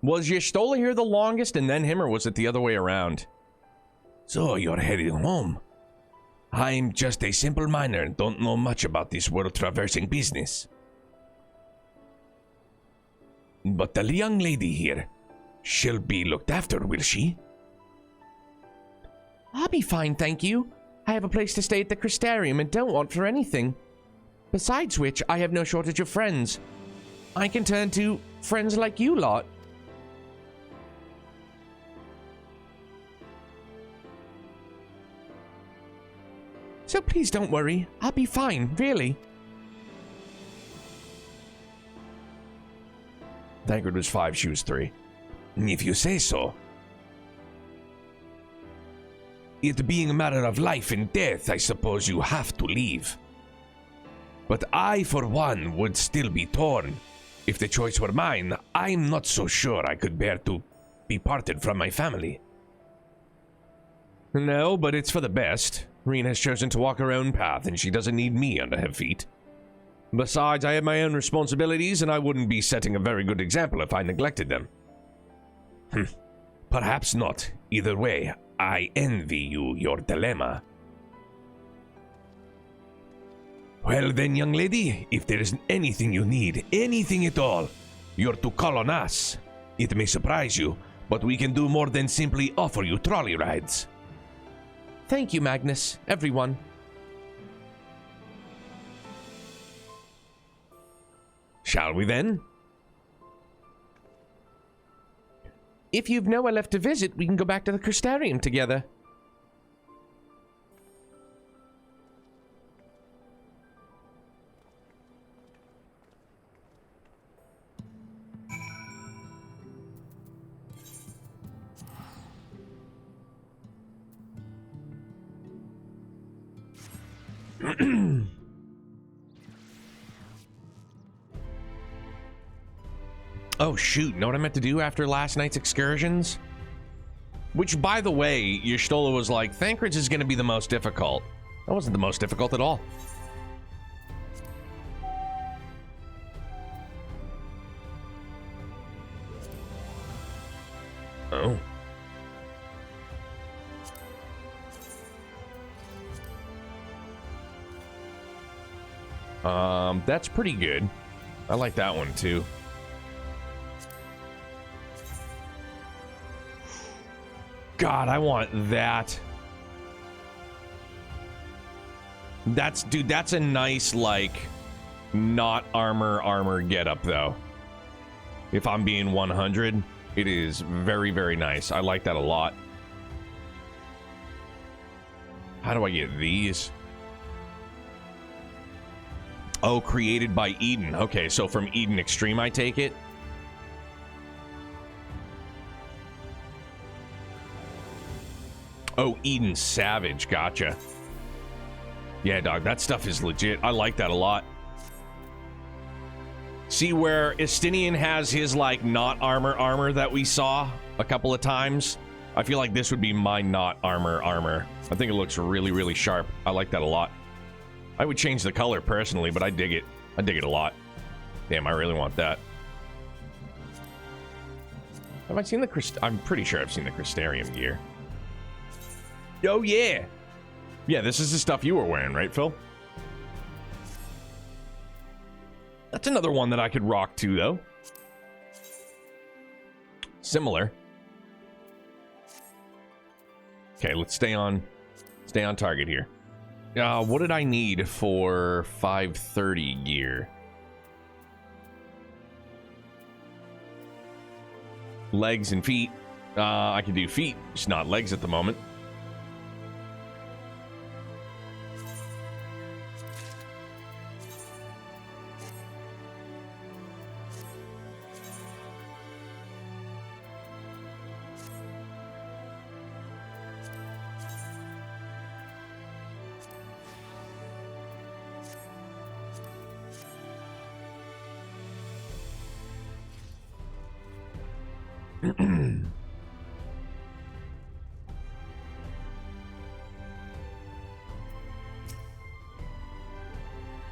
Was Y'shtola here the longest and then him, or was it the other way around? So you're heading home. I'm just a simple miner and don't know much about this world-traversing business. But the young lady here, she'll be looked after, will she? I'll be fine, thank you. I have a place to stay at the Crystarium and don't want for anything. Besides which, I have no shortage of friends. I can turn to friends like you lot. So please don't worry. I'll be fine, really. Thancred was 5, she was 3. If you say so. It being a matter of life and death, I suppose you have to leave. But I, for one, would still be torn. If the choice were mine, I'm not so sure I could bear to be parted from my family. No, but it's for the best. Reen has chosen to walk her own path, and she doesn't need me under her feet. Besides, I have my own responsibilities, and I wouldn't be setting a very good example if I neglected them. Perhaps not. Either way, I envy you your dilemma. Well then, young lady, if there is anything you need, anything at all, you're to call on us. It may surprise you, but we can do more than simply offer you trolley rides. Thank you, Magnus, everyone. Shall we then? If you've nowhere left to visit, we can go back to the Crystarium together. Oh shoot, know what I meant to do after last night's excursions? Which, by the way, Y'shtola was like, Thancred's is going to be the most difficult. That wasn't the most difficult at all. Oh. That's pretty good. I like that one too. God, I want that. Dude, that's a nice, like, not armor getup, though. If I'm being 100, it is very, very nice. I like that a lot. How do I get these? Oh, created by Eden. Okay, so from Eden Extreme, I take it. Oh, Eden Savage. Gotcha. Yeah, dog, that stuff is legit. I like that a lot. See where Estinian has his, like, not armor that we saw a couple of times? I feel like this would be my not armor. I think it looks really, really sharp. I like that a lot. I would change the color personally, but I dig it. I dig it a lot. Damn, I really want that. Have I seen the I'm pretty sure I've seen the Crystarium gear. Oh, yeah. Yeah, this is the stuff you were wearing, right, Phil? That's another one that I could rock too, though. Similar. Okay, let's stay on target here. What did I need for 530 gear? Legs and feet. I can do feet, just not legs at the moment.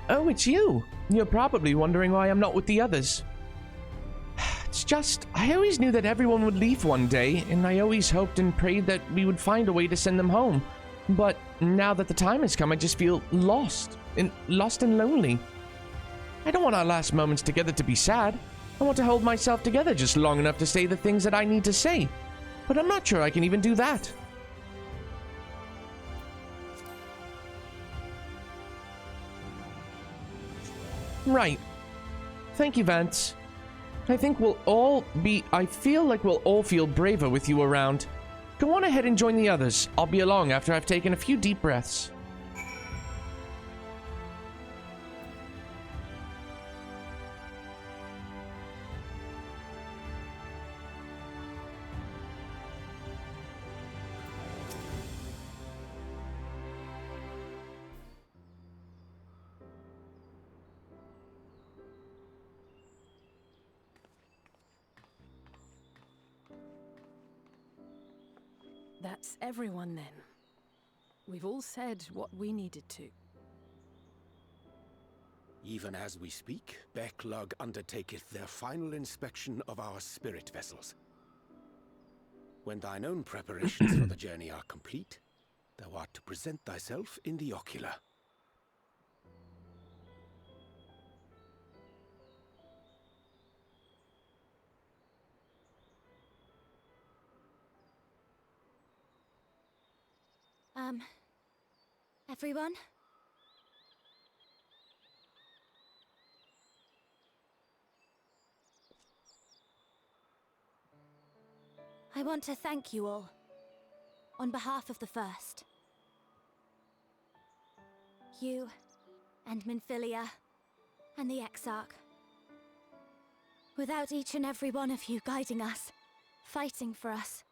Oh, it's you. You're probably wondering why I'm not with the others. It's just, I always knew that everyone would leave one day, and I always hoped and prayed that we would find a way to send them home. But now that the time has come, I just feel lost and lonely. I don't want our last moments together to be sad. I want to hold myself together just long enough to say the things that I need to say. But I'm not sure I can even do that. Right. Thank you, Vance. I feel like we'll all feel braver with you around. Go on ahead and join the others. I'll be along after I've taken a few deep breaths. That's everyone then. We've all said what we needed to. Even as we speak, Becklug undertaketh their final inspection of our spirit vessels. When thine own preparations for the journey are complete, thou art to present thyself in the ocular. Everyone? I want to thank you all, on behalf of the First. You, and Minfilia, and the Exarch. Without each and every one of you guiding us, fighting for us,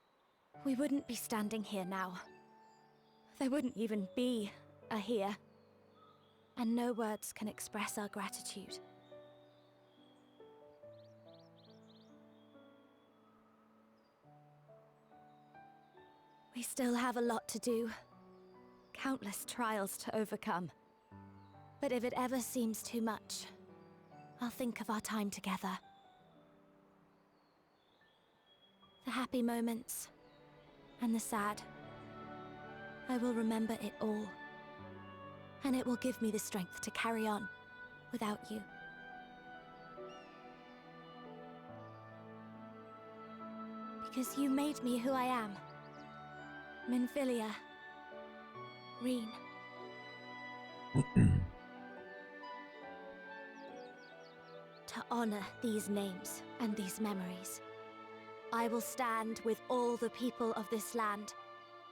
we wouldn't be standing here now. There wouldn't even be a here. And no words can express our gratitude. We still have a lot to do. Countless trials to overcome. But if it ever seems too much, I'll think of our time together. The happy moments, and the sad. I will remember it all. And it will give me the strength to carry on without you. Because you made me who I am. Minfilia. Reen. To honor these names and these memories, I will stand with all the people of this land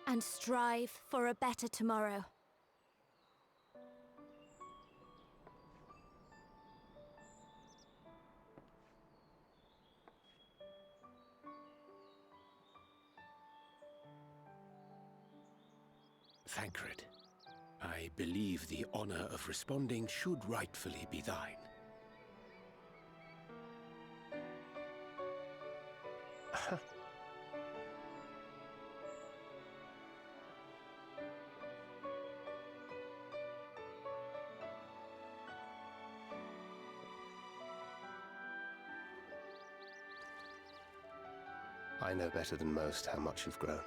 and strive for a better tomorrow. Thancred, I believe the honor of responding should rightfully be thine. I know better than most how much you've grown,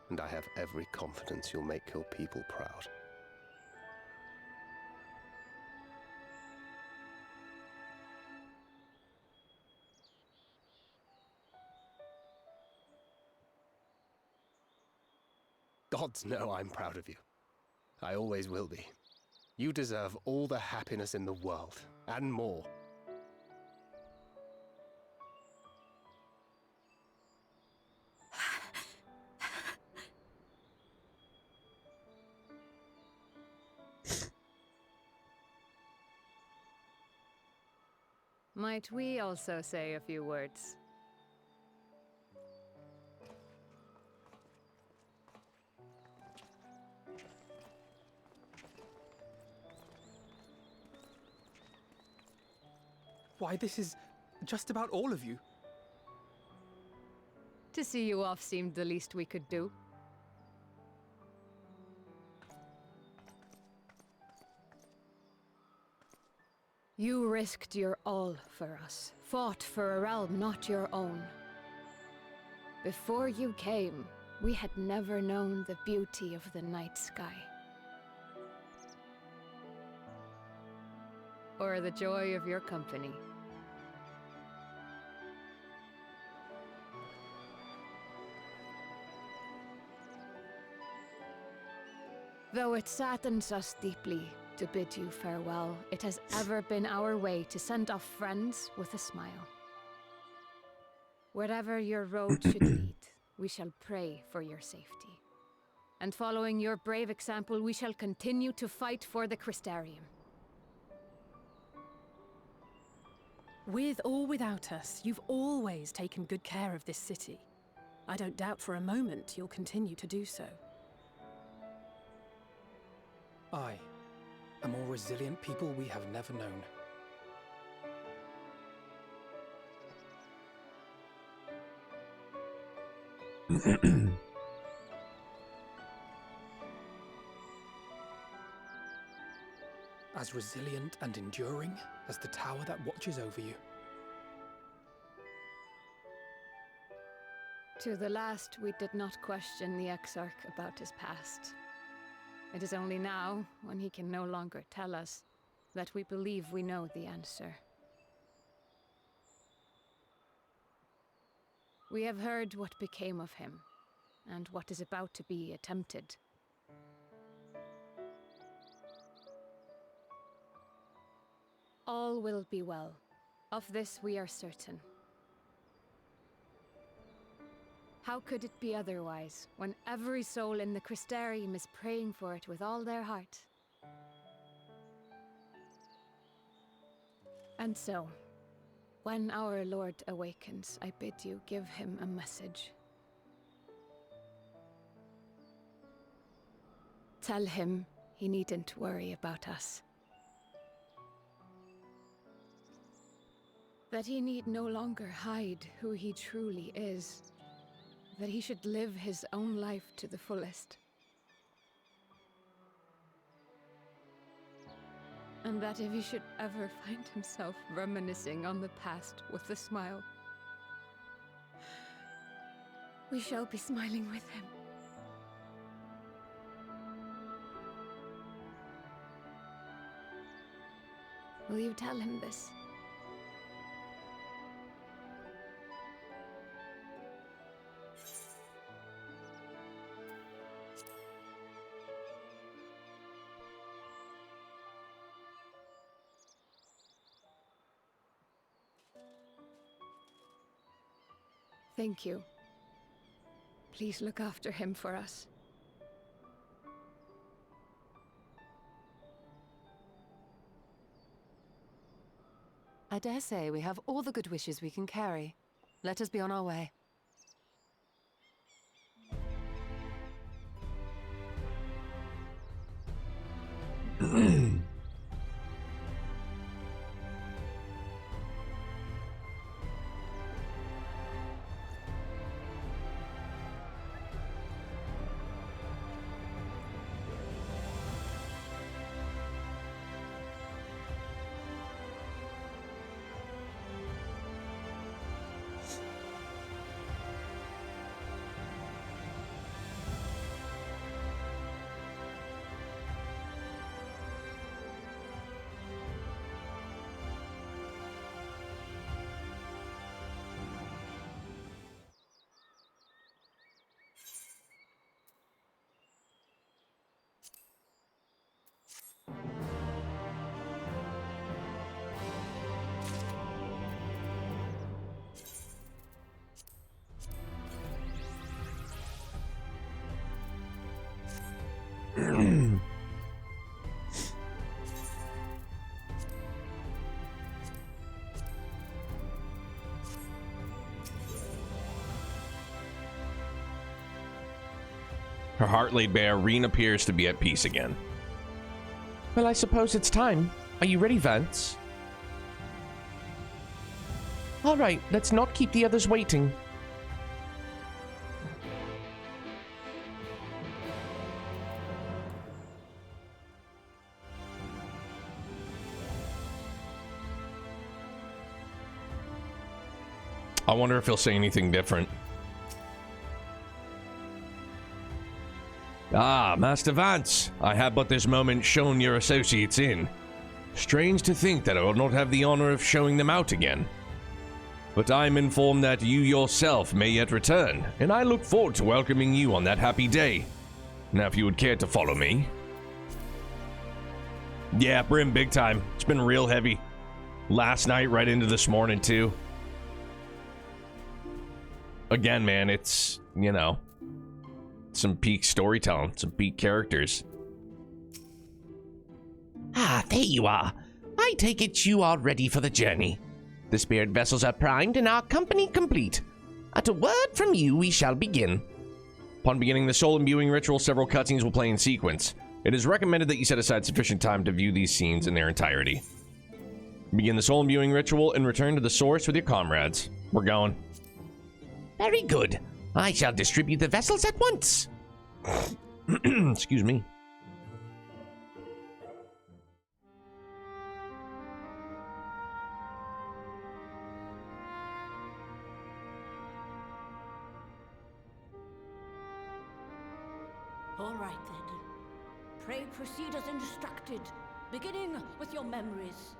and I have every confidence you'll make your people proud. Gods know I'm proud of you. I always will be. You deserve all the happiness in the world, and more. Might we also say a few words? Why, this is just about all of you. To see you off seemed the least we could do. You risked your all for us, fought for a realm not your own. Before you came, we had never known the beauty of the night sky. Or the joy of your company. Though it saddens us deeply, to bid you farewell. It has ever been our way to send off friends with a smile. Wherever your road should lead, we shall pray for your safety. And following your brave example, we shall continue to fight for the Crystarium. With or without us, you've always taken good care of this city. I don't doubt for a moment you'll continue to do so. I, a more resilient people we have never known. As resilient and enduring as the tower that watches over you. To the last, we did not question the Exarch about his past. It is only now, when he can no longer tell us, that we believe we know the answer. We have heard what became of him, and what is about to be attempted. All will be well. Of this we are certain. How could it be otherwise, when every soul in the Crystarium is praying for it with all their heart? And so, when our Lord awakens, I bid you give him a message. Tell him he needn't worry about us. That he need no longer hide who he truly is. That he should live his own life to the fullest. And that if he should ever find himself reminiscing on the past with a smile, we shall be smiling with him. Will you tell him this? Thank you. Please look after him for us. I dare say we have all the good wishes we can carry. Let us be on our way. Her heart laid bare, Reen appears to be at peace again. Well, I suppose it's time. Are you ready, Vance? All right, let's not keep the others waiting. I wonder if he'll say anything different. Ah, Master Vance, I have but this moment shown your associates in. Strange to think that I will not have the honor of showing them out again. But I am informed that you yourself may yet return, and I look forward to welcoming you on that happy day. Now if you would care to follow me. Yeah, Brim, big time. It's been real heavy. Last night, right into this morning, too. Again, man, it's, you know, some peak storytelling, some peak characters. Ah, there you are. I take it you are ready for the journey. The spirit vessels are primed and our company complete. At a word from you, we shall begin. Upon beginning the soul imbuing ritual, several cutscenes will play in sequence. It is recommended that you set aside sufficient time to view these scenes in their entirety. Begin the soul imbuing ritual and return to the source with your comrades. We're going. Very good. I shall distribute the vessels at once. Excuse me. All right, then. Pray proceed as instructed, beginning with your memories.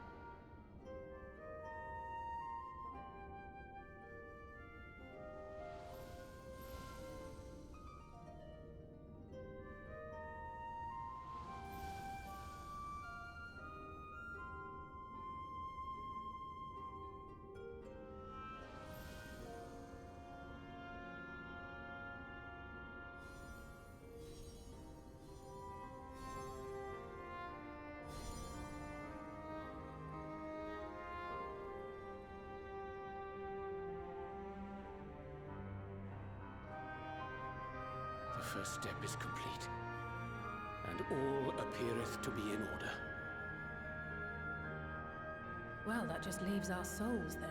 The first step is complete, and all appeareth to be in order. Well, that just leaves our souls then.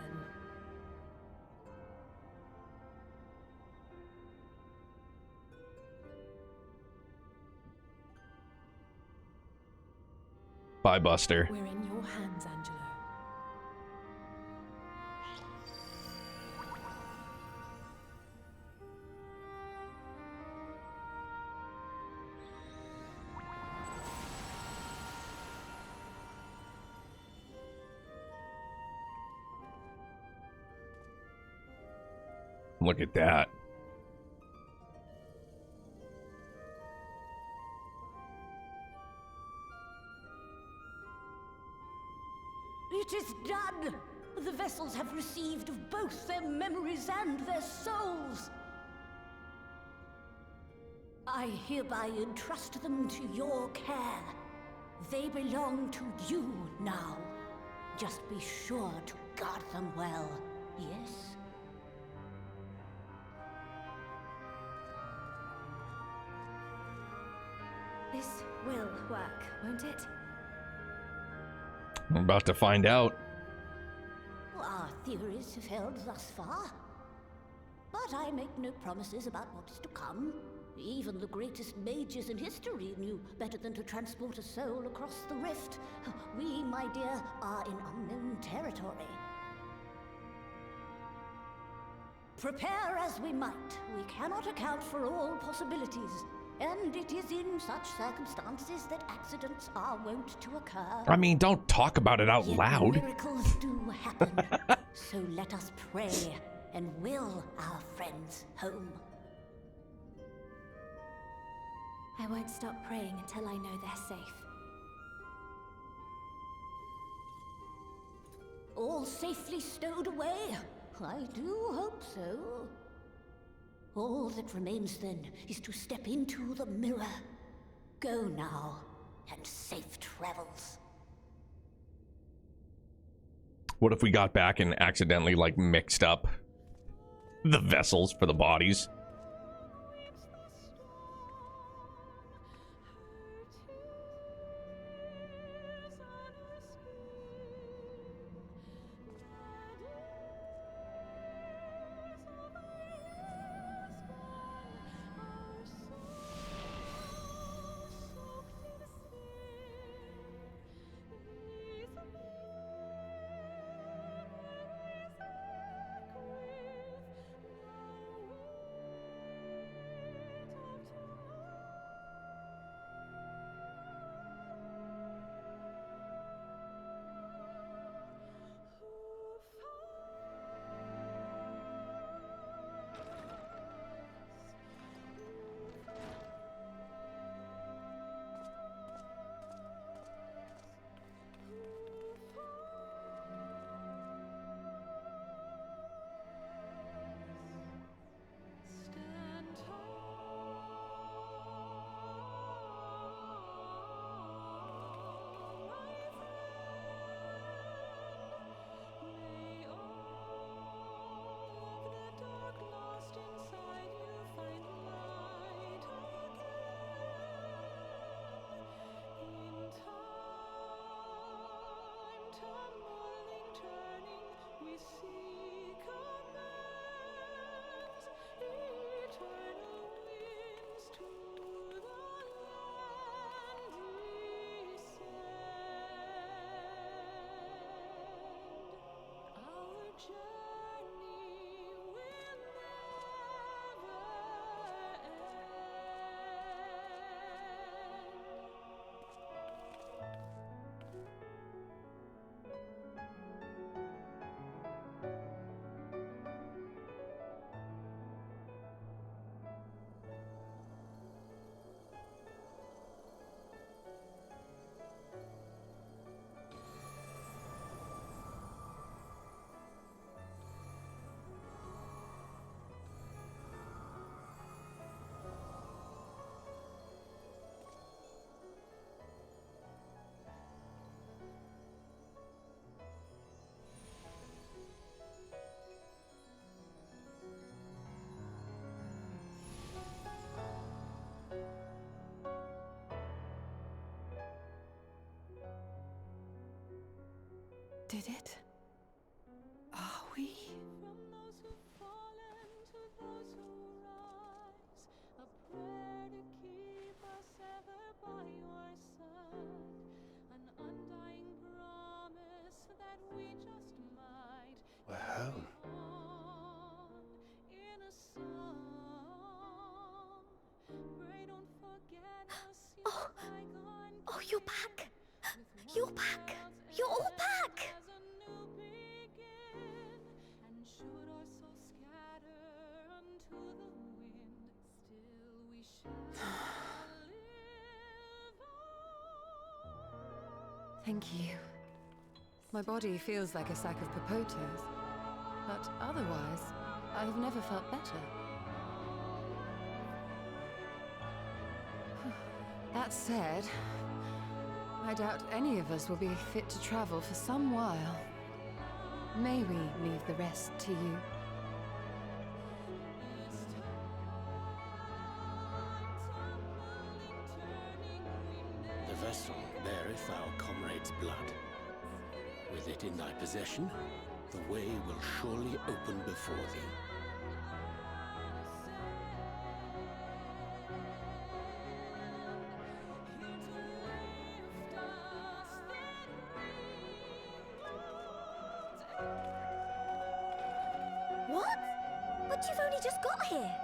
Bye, Buster. We're in your hands, Angelo. Look at that. It is done! The vessels have received of both their memories and their souls. I hereby entrust them to your care. They belong to you now. Just be sure to guard them well, yes? This will work, won't it? I'm about to find out. Our theories have held thus far. But I make no promises about what is to come. Even the greatest mages in history knew better than to transport a soul across the rift. We, my dear, are in unknown territory. Prepare as we might, we cannot account for all possibilities. And it is in such circumstances that accidents are wont to occur. I mean, don't talk about it out Yet loud. Miracles do happen. So let us pray and will our friends home. I won't stop praying until I know they're safe. All safely stowed away? I do hope so. All that remains then is to step into the mirror. Go now, and safe travels. What if we got back and accidentally, like, mixed up the vessels for the bodies? did it? Are we? We're home. Oh, you're back. You're back. You're all back. Thank you. My body feels like a sack of potatoes, but otherwise, I have never felt better. That said, I doubt any of us will be fit to travel for some while. May we leave the rest to you? The vessel beareth our comrade's blood. With it in thy possession, the way will surely open before thee. What? But you've only just got here.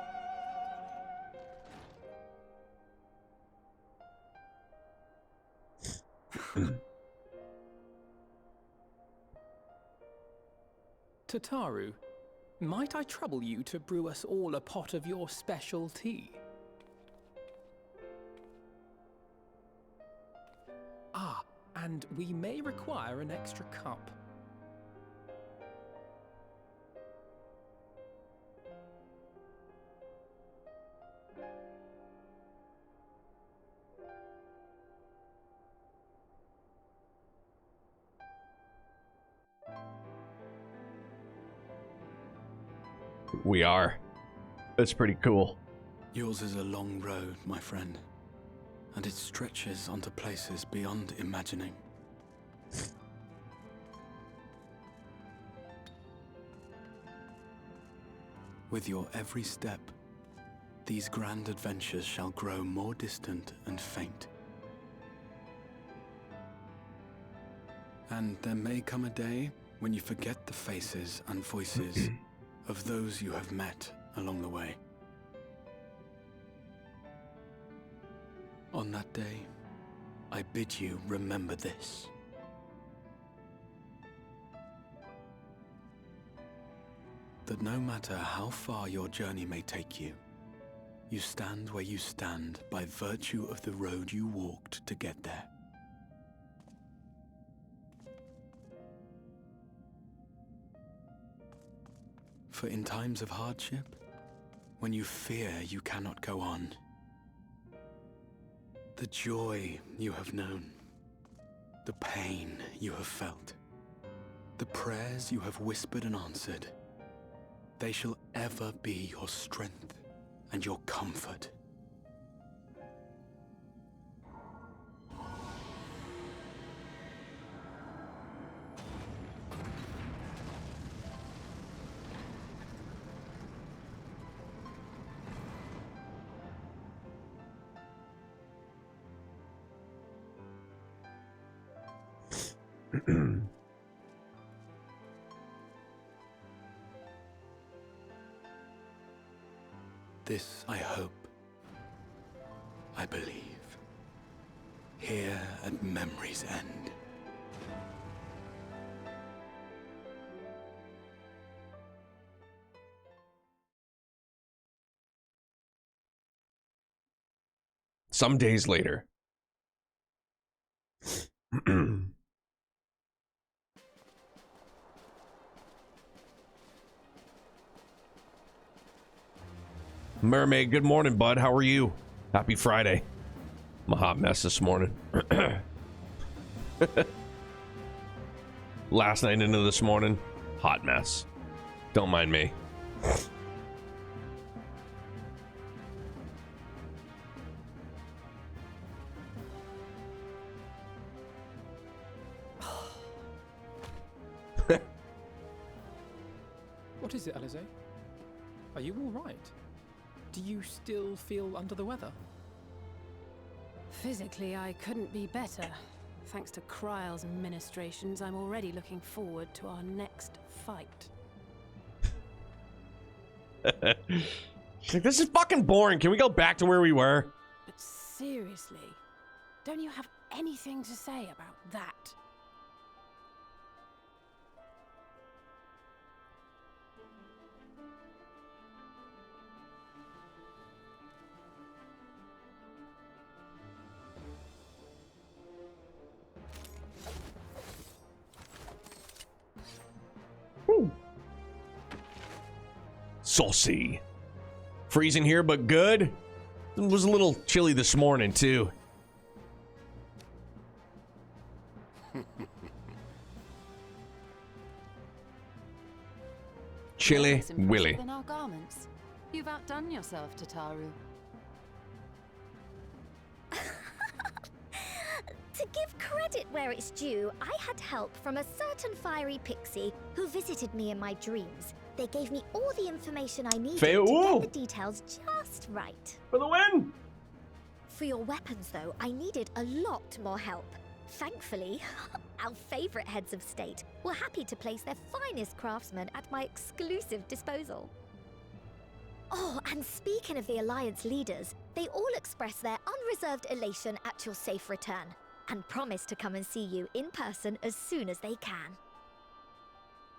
Tataru, might I trouble you to brew us all a pot of your special tea? Ah, and we may require an extra cup. We are. That's pretty cool. Yours is a long road, my friend, and it stretches onto places beyond imagining. With your every step, these grand adventures shall grow more distant and faint. And there may come a day when you forget the faces and voices of those you have met along the way. On that day, I bid you remember this. That no matter how far your journey may take you, you stand where you stand by virtue of the road you walked to get there. For in times of hardship, when you fear you cannot go on, the joy you have known, the pain you have felt, the prayers you have whispered and answered, they shall ever be your strength and your comfort. This I hope, I believe, here at memory's end. Some days later. Mermaid, good morning, bud. How are you? Happy Friday. I'm a hot mess this morning. Last night into this morning, hot mess. Don't mind me. is it, Alize? Are you all right? Do you still feel under the weather? Physically, I couldn't be better. Thanks to Kryle's ministrations, I'm already looking forward to our next fight. She's like, this is fucking boring. Can we go back to where we were? But seriously, don't you have anything to say about that? Saucy. Freezing here, but good. It was a little chilly this morning, too. Chilly Less impressive Willy. than our garments. You've outdone yourself, Tataru. To give credit where it's due, I had help from a certain fiery pixie who visited me in my dreams. They gave me all the information I needed to get the details just right. For the win! For your weapons, though, I needed a lot more help. Thankfully, our favorite heads of state were happy to place their finest craftsmen at my exclusive disposal. Oh, and speaking of the Alliance leaders, they all expressed their unreserved elation at your safe return, and promise to come and see you in person as soon as they can.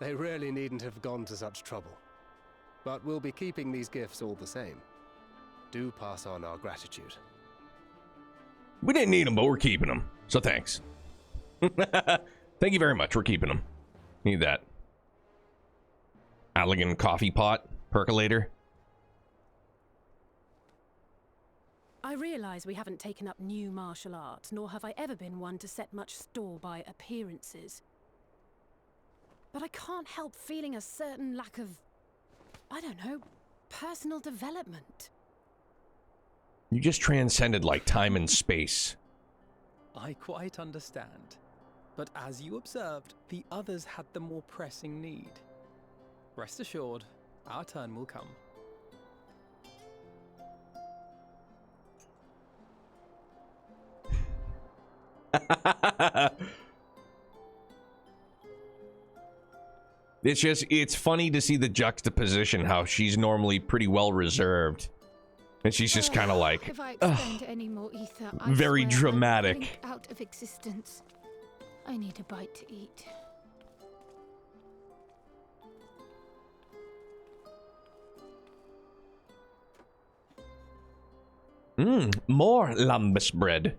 They really needn't have gone to such trouble. But we'll be keeping these gifts all the same. Do pass on our gratitude. We didn't need them, but we're keeping them. So thanks. Thank you very much. We're keeping them. Need that. Elegant coffee pot. Percolator. I realise we haven't taken up new martial arts, nor have I ever been one to set much store by appearances. But I can't help feeling a certain lack of, I don't know, personal development. You just transcended like time and space. I quite understand. But as you observed, the others had the more pressing need. Rest assured, our turn will come. It's funny to see the juxtaposition, how she's normally pretty well reserved. And she's just kind of like, if I expend any more ether, I very swear dramatic. I'll blink out of existence. I need a bite to eat. More lambus bread.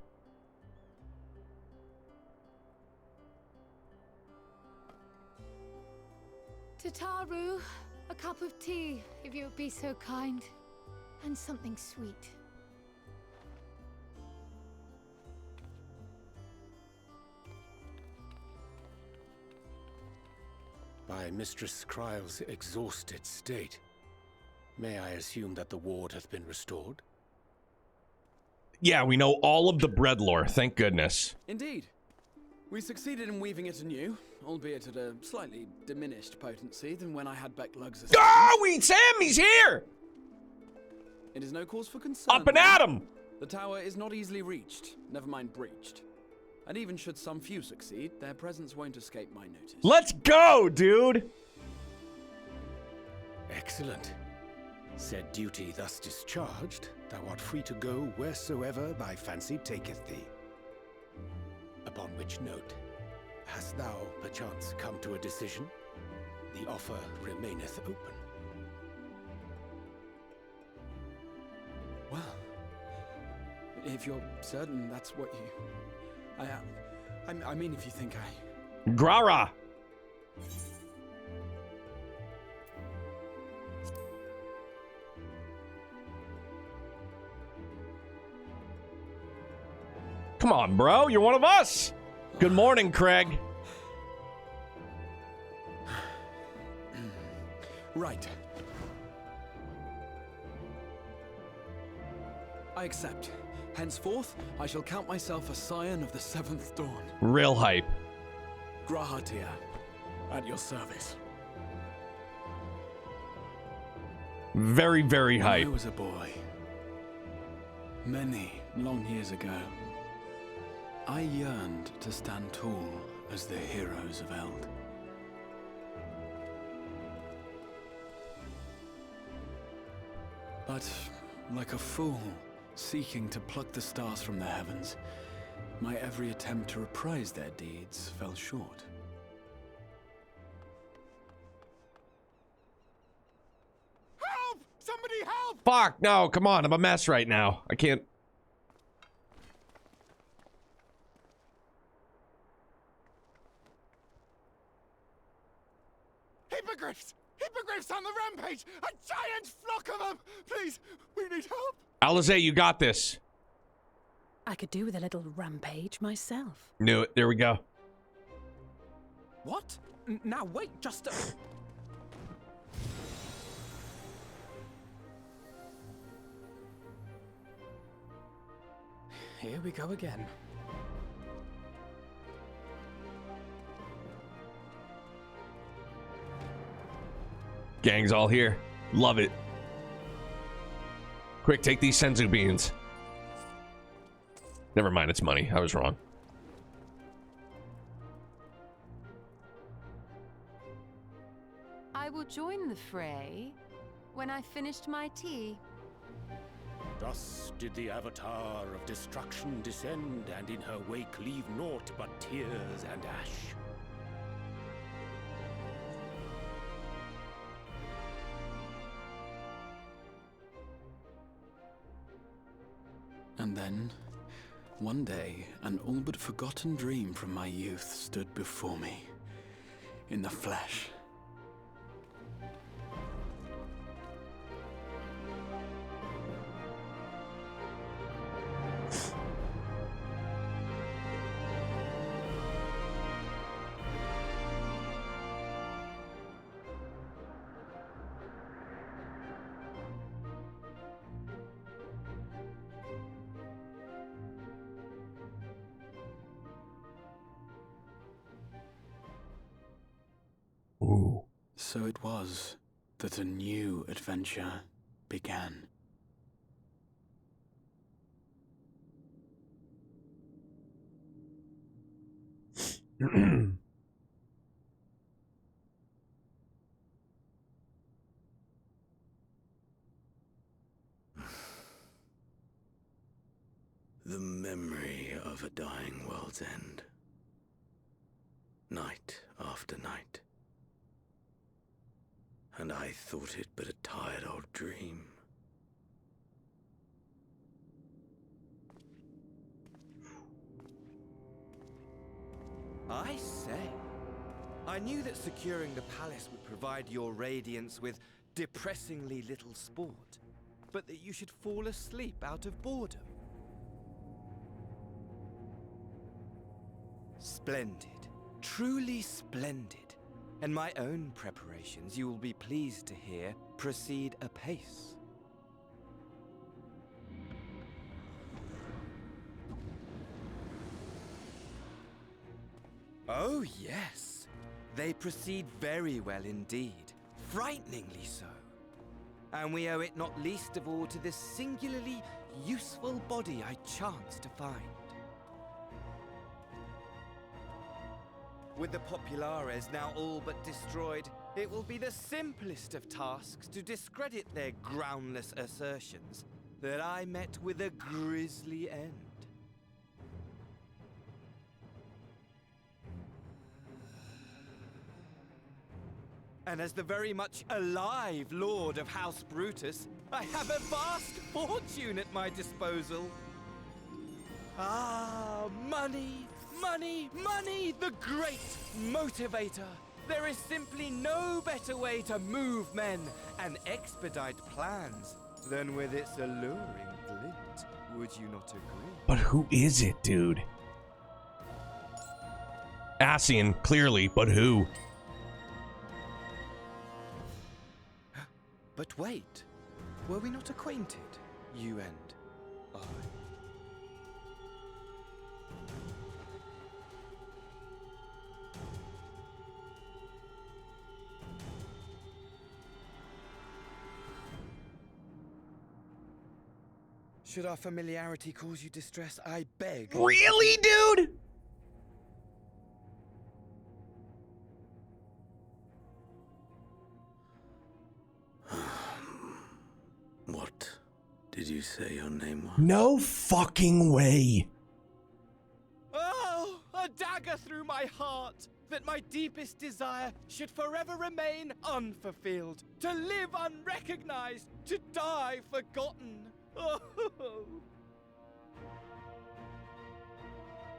Tataru, a cup of tea, if you would be so kind. And something sweet. By Mistress Kryle's exhausted state, may I assume that the ward hath been restored? Yeah, we know all of the bread lore, thank goodness. Indeed. We succeeded in weaving it anew, albeit at a slightly diminished potency than when I had Becklug's assistance. Sam, he's here! It is no cause for concern. Up and at him! The tower is not easily reached, never mind breached. And even should some few succeed, their presence won't escape my notice. Let's go, dude! Excellent. Said duty thus discharged, thou art free to go wheresoever thy fancy taketh thee. Upon which note, hast thou perchance come to a decision? The offer remaineth open. Well, if you're certain that's what you... I mean, if you think I... Grara! Come on, bro. You're one of us. Good morning, Craig. Right. I accept. Henceforth, I shall count myself a scion of the seventh dawn. Real hype. Grahatia, at your service. Very, very When hype. I was a boy, many long years ago, I yearned to stand tall as the heroes of Eld. But, like a fool, seeking to pluck the stars from the heavens, my every attempt to reprise their deeds fell short. Help! Somebody help! Fuck, no, come on, I'm a mess right now. I can't... Hippogriffs! Hippogriffs on the rampage! A giant flock of them! Please, we need help! Alize, you got this. I could do with a little rampage myself. Knew it. There we go. What? Now wait, just a... Here we go again. Gang's all here. Love it. Quick, take these senzu beans. Never mind, it's money. I was wrong. I will join the fray when I've finished my tea. Thus did the Avatar of Destruction descend, and in her wake leave naught but tears and ash. And then, one day, an all but forgotten dream from my youth stood before me, in the flesh. Ooh. So it was that a new adventure began. The memory of a dying world's end. Night after night. And I thought it but a tired old dream. I say, I knew that securing the palace would provide your radiance with depressingly little sport, but that you should fall asleep out of boredom. Splendid. Truly splendid. And my own preparations, you will be pleased to hear, proceed apace. Oh, yes. They proceed very well indeed. Frighteningly so. And we owe it not least of all to this singularly useful body I chanced to find. With the Populares now all but destroyed, it will be the simplest of tasks to discredit their groundless assertions that I met with a grisly end. And as the very much alive Lord of House Brutus, I have a vast fortune at my disposal. Ah, money! Money, money, the great motivator. There is simply no better way to move men and expedite plans than with its alluring glint. Would you not agree? But who is it, dude? Ascian, clearly, but who? But wait, were we not acquainted, you and I? Should our familiarity cause you distress, I beg. Really, dude? What did you say your name was? No fucking way. Oh, a dagger through my heart, that my deepest desire should forever remain unfulfilled, to live unrecognized, to die forgotten. Oh.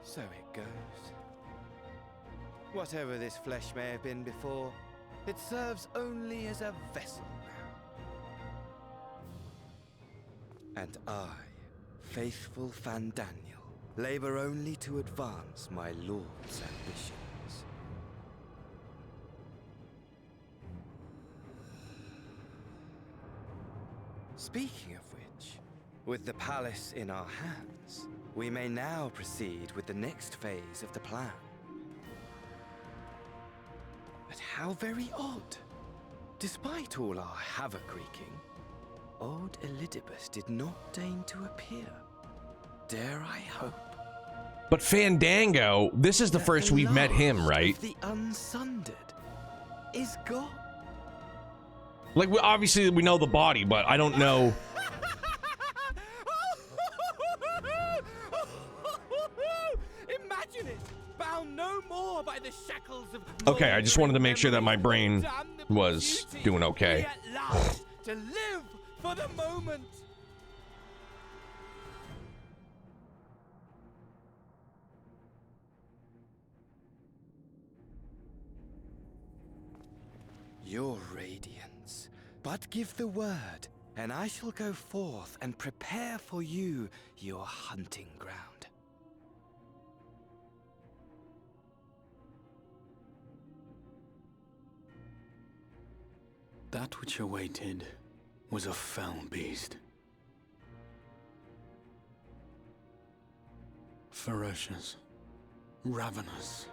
So it goes. Whatever this flesh may have been before, it serves only as a vessel now. And I, faithful Fandaniel, labor only to advance my lord's ambitions. Speaking of which, with the palace in our hands, we may now proceed with the next phase of the plan. But how very odd. Despite all our havoc-wreaking, old Elidibus did not deign to appear. Dare I hope? But Fandango, this is the first we've met him, right? The unsundered is gone. Like, obviously we know the body, but I don't know. Imagine it, bound no more by the shackles of. Okay, I just wanted to make sure that my brain was doing okay. At last, to live for the moment. Your radiance, but give the word, and I shall go forth and prepare for you your hunting ground. That which awaited was a fell beast. Ferocious, ravenous,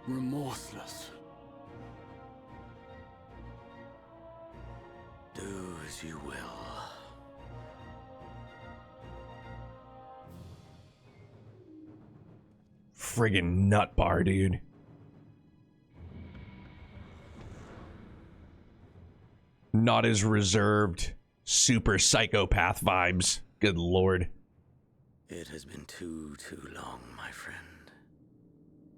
remorseless. Do as you will. Friggin' nut bar, dude. Not as reserved, super psychopath vibes. Good lord. It has been too long, my friend.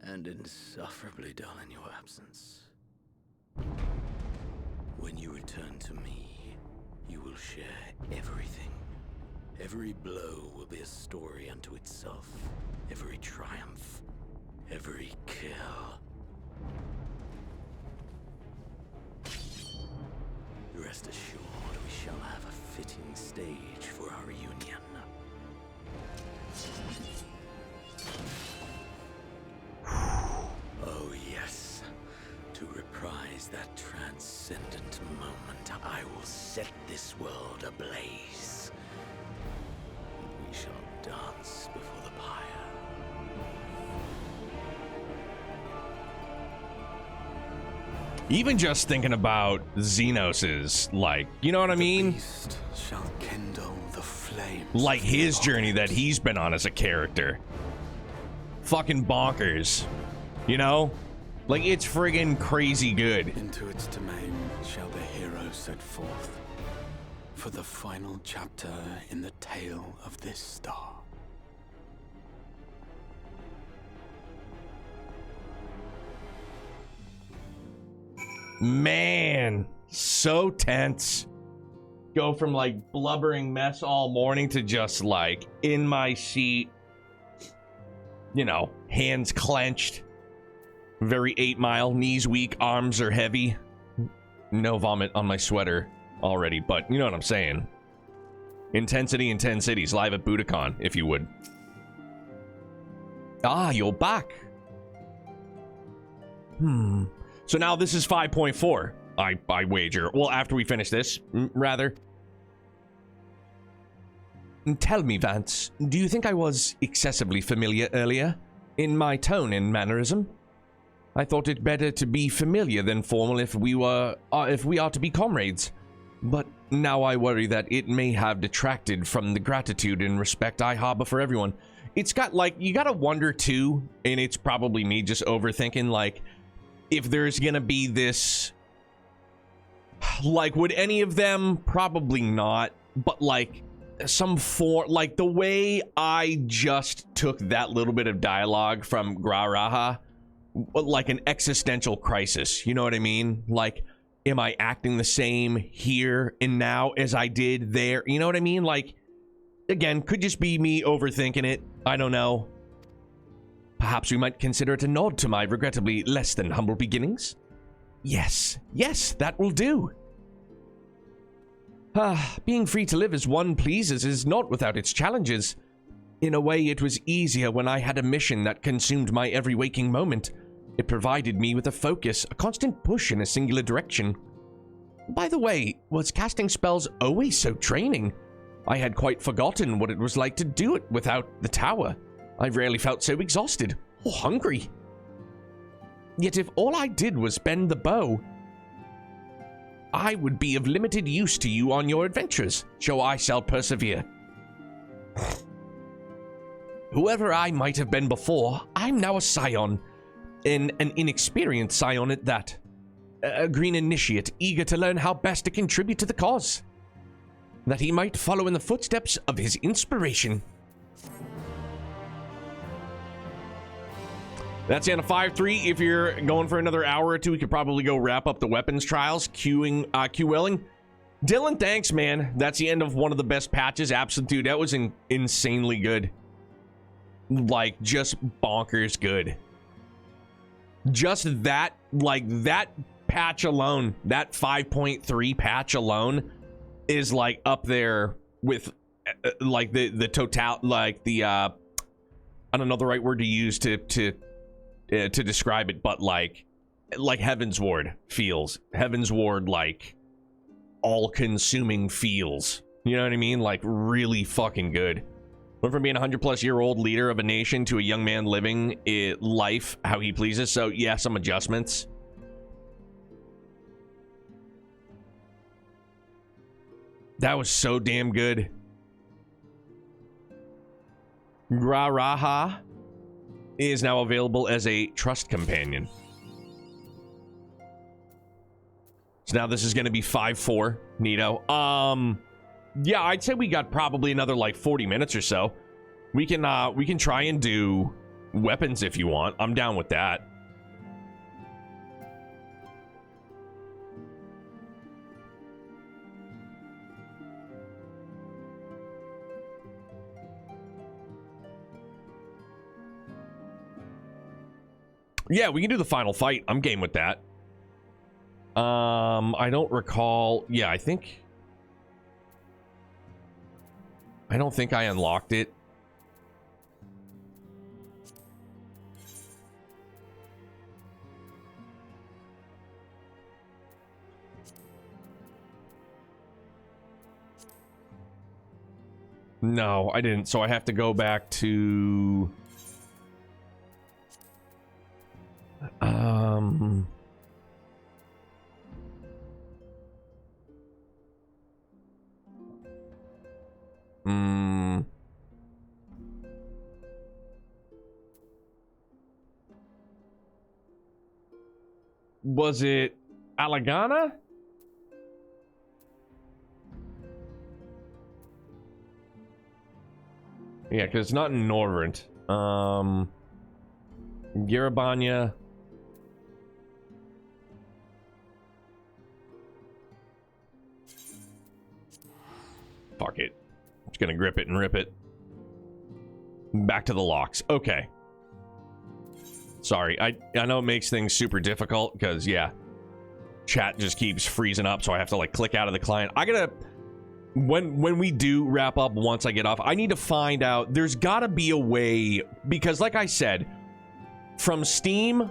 And insufferably dull in your absence. When you return to me, you will share everything. Every blow will be a story unto itself. Every triumph, every kill. Rest assured, we shall have a fitting stage for our reunion. Oh yes, to reprise that transcendent moment, I will set this world ablaze. We shall dance before the pyre. Even just thinking about Xenos's, like, you know what I mean? Beast shall kindle the flames. Like his journey that he's been on as a character. Fucking bonkers. You know? Like, it's friggin' crazy good. Into its domain shall the hero set forth for the final chapter in the tale of this star. Man, so tense. Go from like blubbering mess all morning to just like in my seat, you know, hands clenched, very 8 Mile, knees weak, arms are heavy. No vomit on my sweater already, but you know what I'm saying. Intensity in 10 cities, live at Budokan, if you would. Ah, you're back. So now this is 5.4, I wager. Well, after we finish this, rather. Tell me, Vance, do you think I was excessively familiar earlier? In my tone and mannerism? I thought it better to be familiar than formal if we are to be comrades. But Now I worry that it may have detracted from the gratitude and respect I harbor for everyone. It's got, like, you gotta wonder too, and it's probably me just overthinking, like, if there's gonna be this, like, would any of them? Probably not, but, like, some form, like, the way I just took that little bit of dialogue from Graraha, like an existential crisis, you know what I mean? Like, am I acting the same here and now as I did there? You know what I mean? Like, again, could just be me overthinking it. I don't know. Perhaps we might consider it a nod to my regrettably less than humble beginnings. Yes, that will do. Being free to live as one pleases is not without its challenges. In a way, it was easier when I had a mission that consumed my every waking moment. It provided me with a focus, a constant push in a singular direction. By the way, was casting spells always so draining? I had quite forgotten what it was like to do it without the tower. I rarely felt so exhausted or hungry. Yet if all I did was bend the bow, I would be of limited use to you on your adventures, so I shall persevere. Whoever I might have been before, I'm now a scion, and an inexperienced scion at that. A green initiate, eager to learn how best to contribute to the cause, that he might follow in the footsteps of his inspiration. That's in a 5-3. If you're going for another hour or two, we could probably go wrap up the weapons trials, QLing. Dylan, thanks, man. That's the end of one of the best patches. Absolute, dude, that was insanely good. Like, just bonkers good. Just that, like, that patch alone, that 5.3 patch alone is, like, up there with, like, the total, like, the, I don't know the right word to use to describe it, but like Heaven's Ward feels. Heaven's Ward, like, all-consuming feels. You know what I mean? Like, really fucking good. Went from being a 100-plus-year-old leader of a nation to a young man living life how he pleases. So, yeah, some adjustments. That was so damn good. Graraha is now available as a trust companion. So now this is going to be 5-4, Neato. Yeah, I'd say we got probably another like 40 minutes or so. We can try and do weapons if you want. I'm down with that. Yeah, we can do the final fight. I'm game with that. I don't recall. Yeah, I don't think I unlocked it. No, I didn't. So I have to go back to... Was it Alagana? Yeah, because it's not in Norvrent. Garabanya. Fuck it. I'm just gonna grip it and rip it. Back to the locks. Okay. Sorry, I know it makes things super difficult because, yeah, chat just keeps freezing up, so I have to, like, click out of the client. I gotta... When we do wrap up, once I get off, I need to find out... There's gotta be a way... Because, like I said, from Steam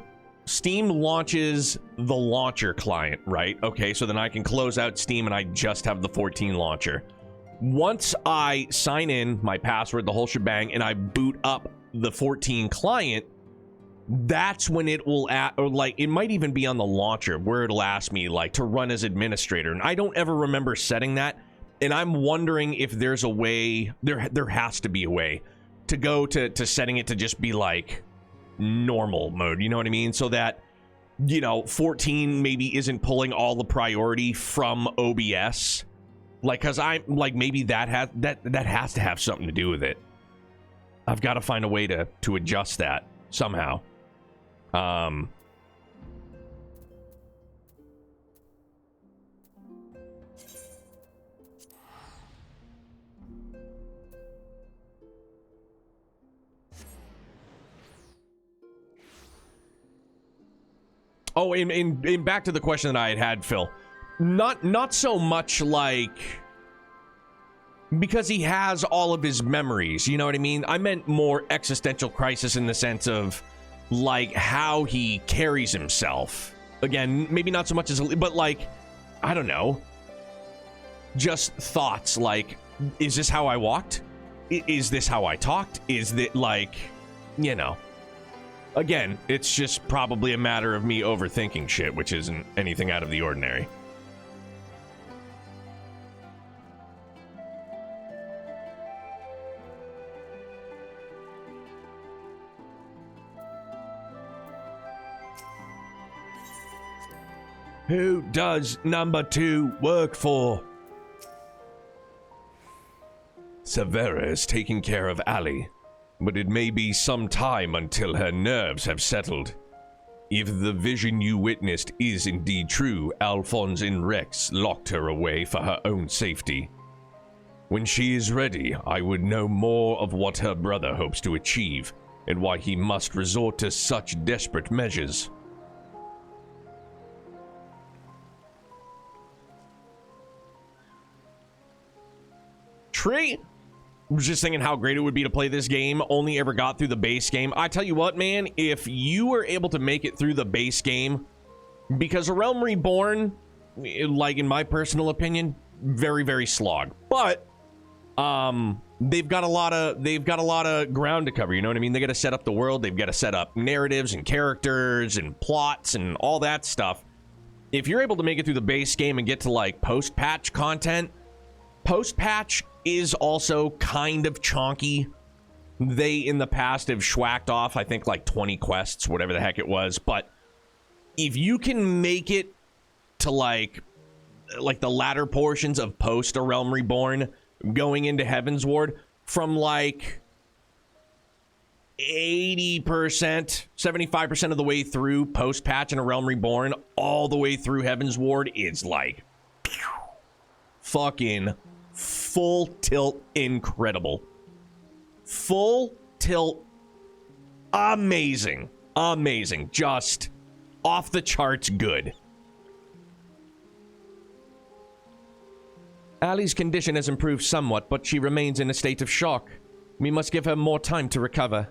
launches the launcher client, right? Okay, so then I can close out Steam and I just have the 14 launcher. Once I sign in, my password, the whole shebang, and I boot up the 14 client... that's when it will or like it might even be on the launcher where it'll ask me like to run as administrator, and I don't ever remember setting that, and I'm wondering if there's a way, there has to be a way to go to setting it to just be like normal mode, you know what I mean, so that, you know, 14 maybe isn't pulling all the priority from OBS, like, because I'm like, maybe that has to have something to do with it. I've got to find a way to adjust that somehow. Oh, in back to the question that I had, Phil. Not so much like because he has all of his memories, you know what I mean? I meant more existential crisis in the sense of like how he carries himself. Again, maybe not so much as, but like, I don't know. Just thoughts like, is this how I walked? Is this how I talked? Is that like, you know. Again, it's just probably a matter of me overthinking shit, which isn't anything out of the ordinary. Who does number 2 work for? Severa is taking care of Ali, but it may be some time until her nerves have settled. If the vision you witnessed is indeed true, Alphonse and Rex locked her away for her own safety. When she is ready, I would know more of what her brother hopes to achieve, and why he must resort to such desperate measures. Tree? I was just thinking how great it would be to play this game. Only ever got through the base game. I tell you what, man, if you were able to make it through the base game, because A Realm Reborn, like in my personal opinion, very, very slog. But they've got a lot of ground to cover, you know what I mean? They got to set up the world, they've got to set up narratives and characters and plots and all that stuff. If you're able to make it through the base game and get to like post-patch content, post-patch is also kind of chonky. They, in the past, have schwacked off, I think, like 20 quests, whatever the heck it was. But if you can make it to, like the latter portions of post A Realm Reborn, going into Heaven's Ward, from, like, 80%, 75% of the way through post-patch in A Realm Reborn, all the way through Heaven's Ward, is, like, fucking full tilt incredible. Full tilt amazing. Amazing. Just off the charts good. Ali's condition has improved somewhat, but she remains in a state of shock. We must give her more time to recover.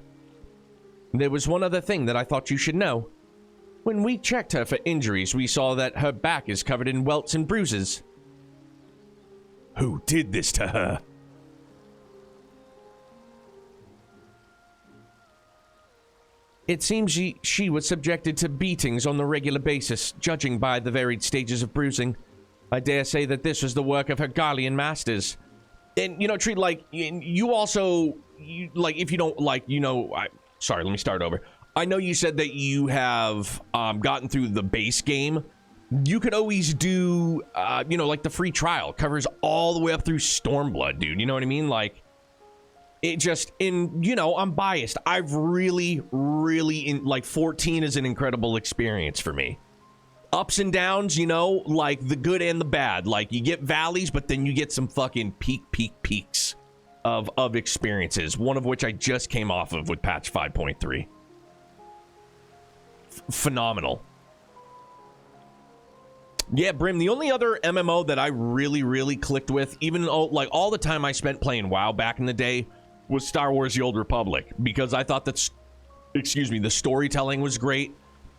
There was one other thing that I thought you should know. When we checked her for injuries, we saw that her back is covered in welts and bruises. Who did this to her? It seems she was subjected to beatings on a regular basis, judging by the varied stages of bruising. I dare say that this was the work of her Garlean masters. And, you know, Tree, like, you also, like, if you don't, like, you know, sorry, let me start over. I know you said that you have gotten through the base game. You could always do, you know, like the free trial covers all the way up through Stormblood, dude. You know what I mean? Like, it just, you know, I'm biased. I've really, like, 14 is an incredible experience for me. Ups and downs, you know, like the good and the bad. Like, you get valleys, but then you get some fucking peaks of experiences. One of which I just came off of with patch 5.3. Phenomenal. Yeah, Brim, the only other MMO that I really clicked with, even though, like, all the time I spent playing WoW back in the day, was Star Wars The Old Republic. Because I thought that, the storytelling was great.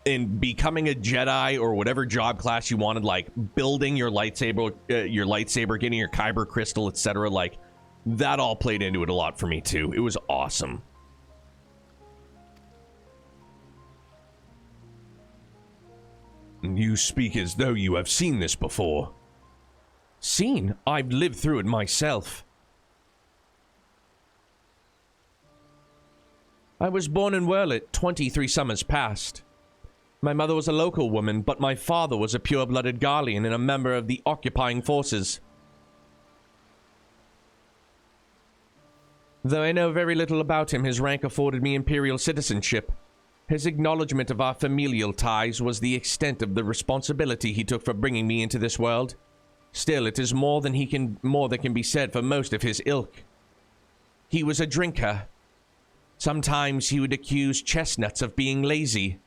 And becoming a Jedi or whatever job class you wanted, like, building your lightsaber, getting your Kyber crystal, etc., like, that all played into it a lot for me, too. It was awesome. You speak as though you have seen this before. Seen? I've lived through it myself. I was born in Werlet 23 summers past. My mother was a local woman, but my father was a pure-blooded Garlean and a member of the occupying forces. Though I know very little about him, his rank afforded me imperial citizenship. His acknowledgement of our familial ties was the extent of the responsibility he took for bringing me into this world. Still, it is more than can be said for most of his ilk. He was a drinker. Sometimes he would accuse chestnuts of being lazy.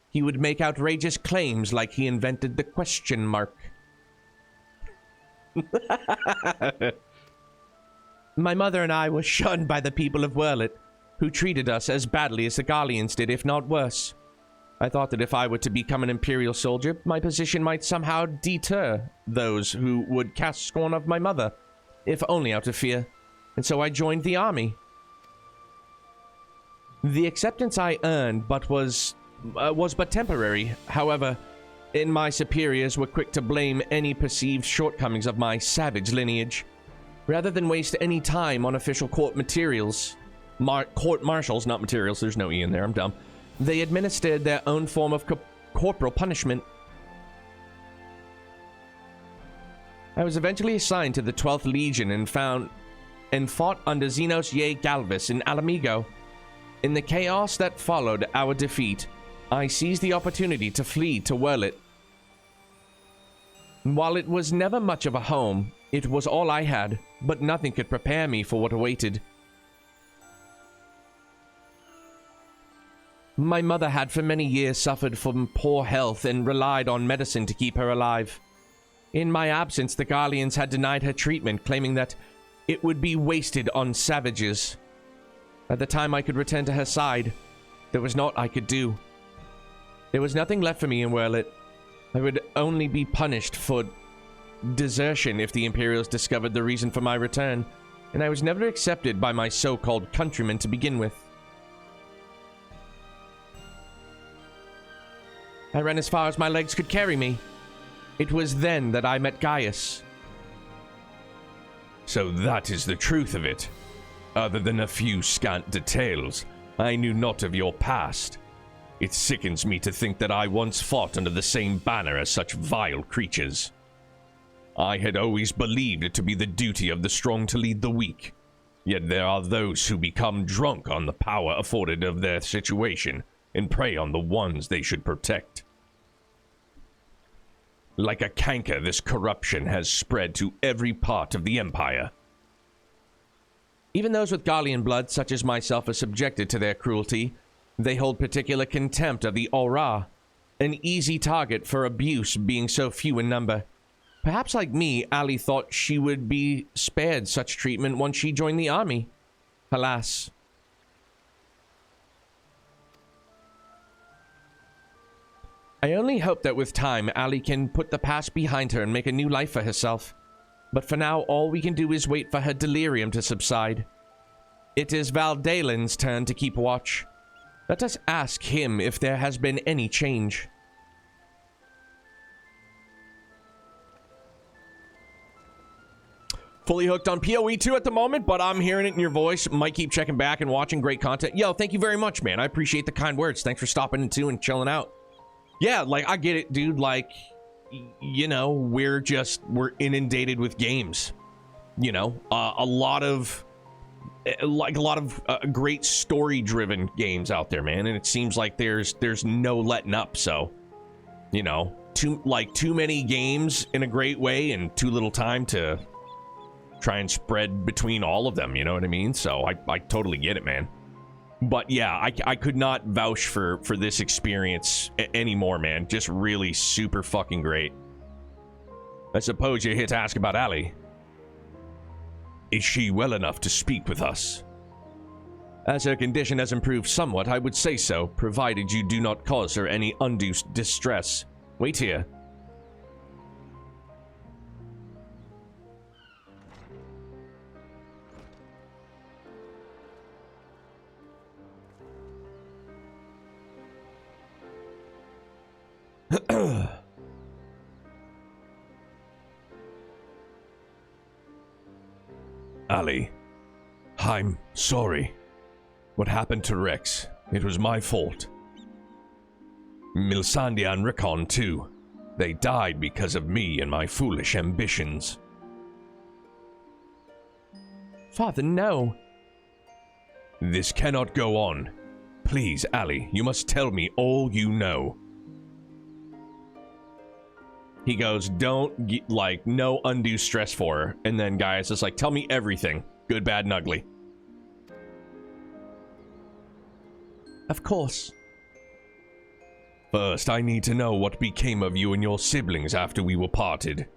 He would make outrageous claims like he invented the question mark. My mother and I were shunned by the people of Werlet, who treated us as badly as the Garleans did, if not worse. I thought that if I were to become an Imperial soldier, my position might somehow deter those who would cast scorn of my mother, if only out of fear, and so I joined the army. The acceptance I earned was but temporary. However, my superiors were quick to blame any perceived shortcomings of my savage lineage. Rather than waste any time on official court materials, court martials, not materials, there's no E in there, I'm dumb. They administered their own form of corporal punishment. I was eventually assigned to the 12th Legion and fought under Xenos Ye Galvis in Alamigo. In the chaos that followed our defeat, I seized the opportunity to flee to Werlet. While it was never much of a home, it was all I had, but nothing could prepare me for what awaited. My mother had for many years suffered from poor health and relied on medicine to keep her alive. In my absence, the Garleans had denied her treatment, claiming that it would be wasted on savages. At the time I could return to her side, there was naught I could do. There was nothing left for me in Werlet. I would only be punished for desertion if the Imperials discovered the reason for my return, and I was never accepted by my so-called countrymen to begin with. I ran as far as my legs could carry me. It was then that I met Gaius. So that is the truth of it. Other than a few scant details, I knew not of your past. It sickens me to think that I once fought under the same banner as such vile creatures. I had always believed it to be the duty of the strong to lead the weak. Yet there are those who become drunk on the power afforded of their situation and prey on the ones they should protect. Like a canker, this corruption has spread to every part of the Empire. Even those with Garlean blood, such as myself, are subjected to their cruelty. They hold particular contempt of the Aura, an easy target for abuse being so few in number. Perhaps like me, Ali thought she would be spared such treatment once she joined the army. Alas. I only hope that with time, Ali can put the past behind her and make a new life for herself. But for now, all we can do is wait for her delirium to subside. It is Valdalen's turn to keep watch. Let us ask him if there has been any change. Fully hooked on PoE 2 at the moment, but I'm hearing it in your voice. Might keep checking back and watching. Great content. Yo, thank you very much, man. I appreciate the kind words. Thanks for stopping in too and chilling out. Yeah, like, I get it, dude. Like, you know, we're inundated with games. You know, a lot of great story-driven games out there, man. And it seems like there's no letting up. So, you know, too many games in a great way and too little time to try and spread between all of them, you know what I mean? So I totally get it, man. But yeah, I could not vouch for this experience anymore, man. Just really super fucking great. I suppose you're here to ask about Ali. Is she well enough to speak with us? As her condition has improved somewhat, I would say so, provided you do not cause her any undue distress. Wait here. Ali, I'm sorry. What happened to Rex? It was my fault. Milsandia and Rickon, too. They died because of me and my foolish ambitions. Father, no. This cannot go on. Please, Ali, you must tell me all you know. He goes, no undue stress for her. And then Gaius is like, tell me everything. Good, bad, and ugly. Of course. First, I need to know what became of you and your siblings after we were parted.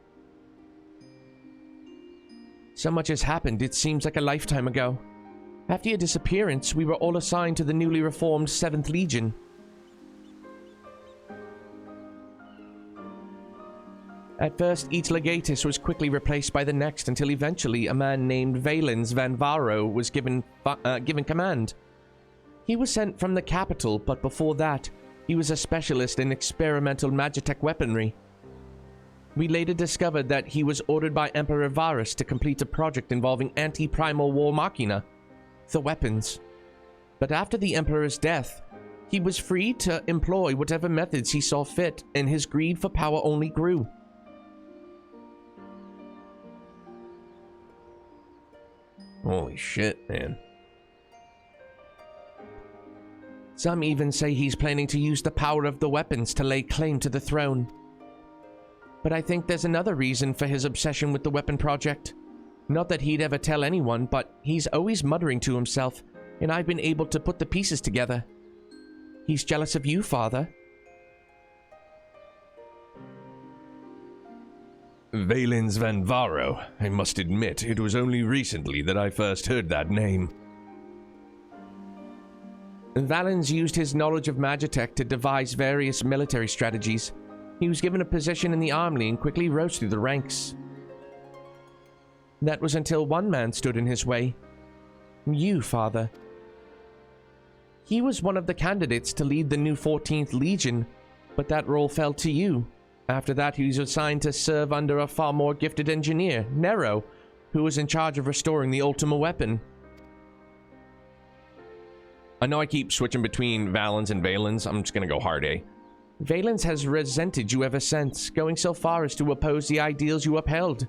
So much has happened, it seems like a lifetime ago. After your disappearance, we were all assigned to the newly reformed 7th Legion. At first, each legatus was quickly replaced by the next until eventually a man named Valens Van Varo was given command. He was sent from the capital, but before that, he was a specialist in experimental magitech weaponry. We later discovered that he was ordered by Emperor Varus to complete a project involving anti-primal war machina, the weapons. But after the Emperor's death, he was free to employ whatever methods he saw fit, and his greed for power only grew. Holy shit, man. Some even say he's planning to use the power of the weapons to lay claim to the throne. But I think there's another reason for his obsession with the weapon project. Not that he'd ever tell anyone, but he's always muttering to himself, and I've been able to put the pieces together. He's jealous of you, Father. Valens Van Varo. I must admit, it was only recently that I first heard that name. Valens used his knowledge of magitech to devise various military strategies. He was given a position in the army and quickly rose through the ranks. That was until one man stood in his way. You, Father. He was one of the candidates to lead the new 14th Legion, but that role fell to you. After that, he was assigned to serve under a far more gifted engineer, Nero, who was in charge of restoring the Ultima weapon. I know I keep switching between Valens and Valens. I'm just gonna go hard A. Valens has resented you ever since, going so far as to oppose the ideals you upheld.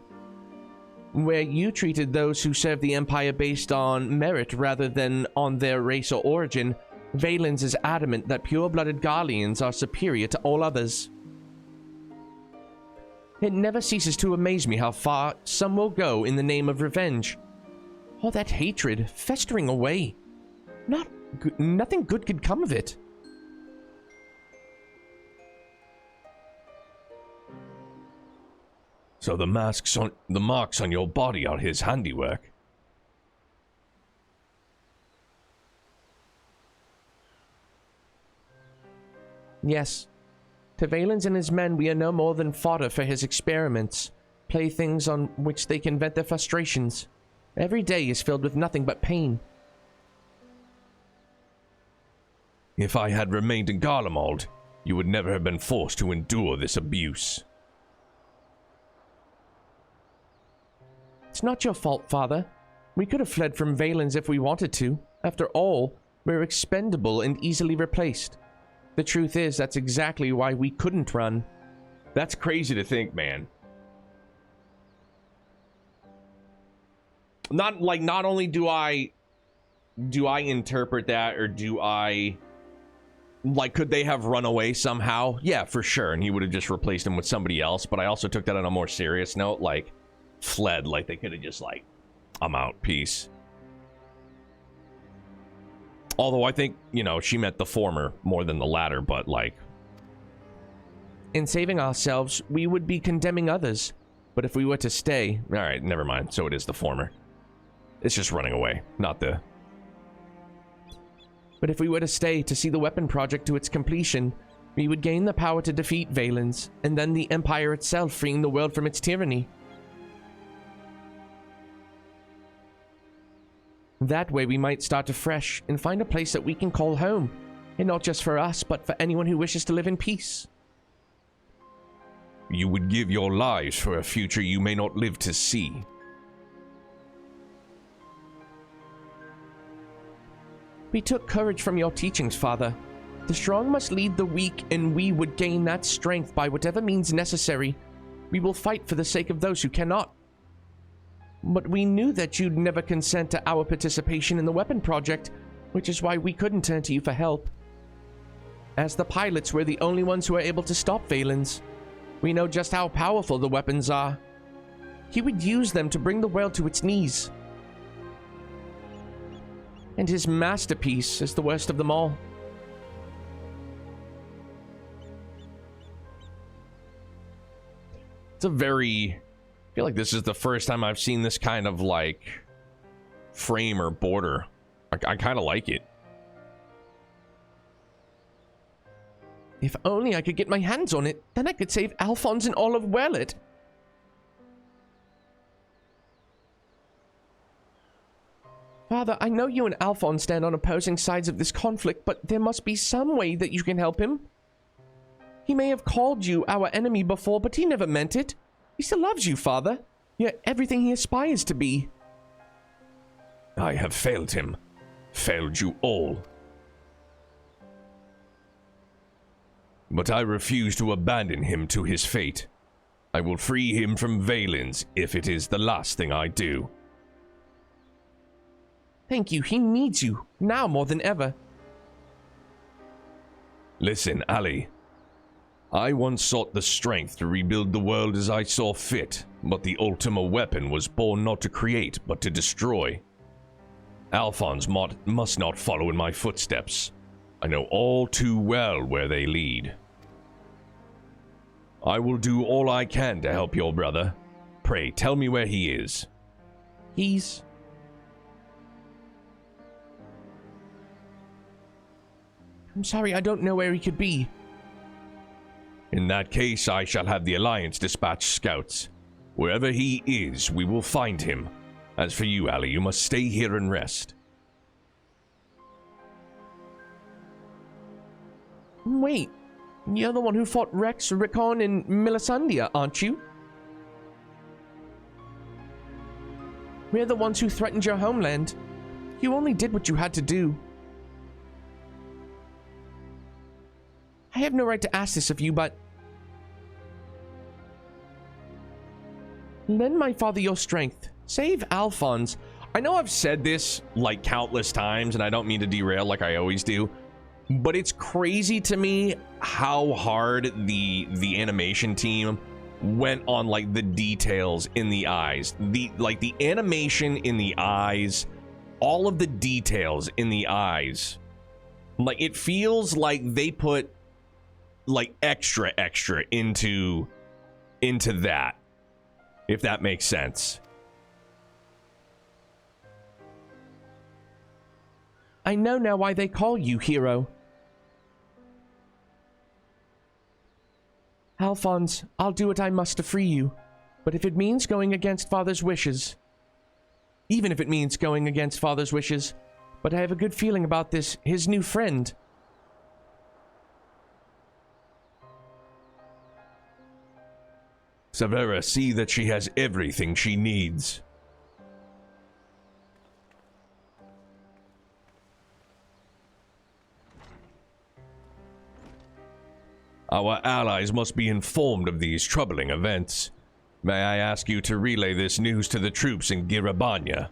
Where you treated those who served the Empire based on merit rather than on their race or origin, Valens is adamant that pure-blooded Garleans are superior to all others. It never ceases to amaze me how far some will go in the name of revenge. All that hatred festering away. Nothing good could come of it. So the marks on your body are his handiwork. Yes. To Valens and his men, we are no more than fodder for his experiments, playthings on which they can vent their frustrations. Every day is filled with nothing but pain. If I had remained in Garlemald, you would never have been forced to endure this abuse. It's not your fault, Father. We could have fled from Valens if we wanted to. After all, we're expendable and easily replaced. The truth is, that's exactly why we couldn't run. That's crazy to think, man. Not only do I interpret that, or do I... could they have run away somehow? Yeah, for sure, and he would have just replaced him with somebody else, but I also took that on a more serious note, fled, they could have just, I'm out, peace. Although I think, she meant the former more than the latter, but, In saving ourselves, we would be condemning others, but if we were to stay... Alright, never mind, so it is the former. It's just running away, not the... But if we were to stay to see the weapon project to its completion, we would gain the power to defeat Valens, and then the Empire itself, freeing the world from its tyranny. That way we might start afresh and find a place that we can call home, and not just for us, but for anyone who wishes to live in peace. You would give your lives for a future you may not live to see. We took courage from your teachings, Father. The strong must lead the weak, and we would gain that strength by whatever means necessary. We will fight for the sake of those who cannot. But we knew that you'd never consent to our participation in the weapon project, which is why we couldn't turn to you for help. As the pilots, we're the only ones who are able to stop Valens. We know just how powerful the weapons are. He would use them to bring the world to its knees. And his masterpiece is the worst of them all. It's a very... I feel like this is the first time I've seen this kind of, like, frame or border. I kind of like it. If only I could get my hands on it, then I could save Alphonse and all of Wellet. Father, I know you and Alphonse stand on opposing sides of this conflict, but there must be some way that you can help him. He may have called you our enemy before, but he never meant it. He still loves you, Father. You're everything he aspires to be. I have failed him. Failed you all. But I refuse to abandon him to his fate. I will free him from Valens if it is the last thing I do. Thank you. He needs you, now more than ever. Listen, Ali. I once sought the strength to rebuild the world as I saw fit, but the Ultima weapon was born not to create, but to destroy. Alphonse must not follow in my footsteps. I know all too well where they lead. I will do all I can to help your brother. Pray, tell me where he is. I'm sorry, I don't know where he could be. In that case, I shall have the Alliance dispatch scouts. Wherever he is, we will find him. As for you, Ali, you must stay here and rest. Wait, you're the one who fought Rex, Rickon, and Melisandria, aren't you? We're the ones who threatened your homeland. You only did what you had to do. I have no right to ask this of you, but... lend my father your strength. Save Alphonse. I know I've said this, like, countless times, and I don't mean to derail like I always do, but it's crazy to me how hard the animation team went on, like, the details in the eyes. The animation in the eyes, all of the details in the eyes. Like, it feels like they put, like, extra into that, if that makes sense. I know now why they call you hero. Alphonse, I'll do what I must to free you, but if it means going against Father's wishes, even if it means going against Father's wishes, but I have a good feeling about this, his new friend. Severa, see that she has everything she needs. Our allies must be informed of these troubling events. May I ask you to relay this news to the troops in Girabanya?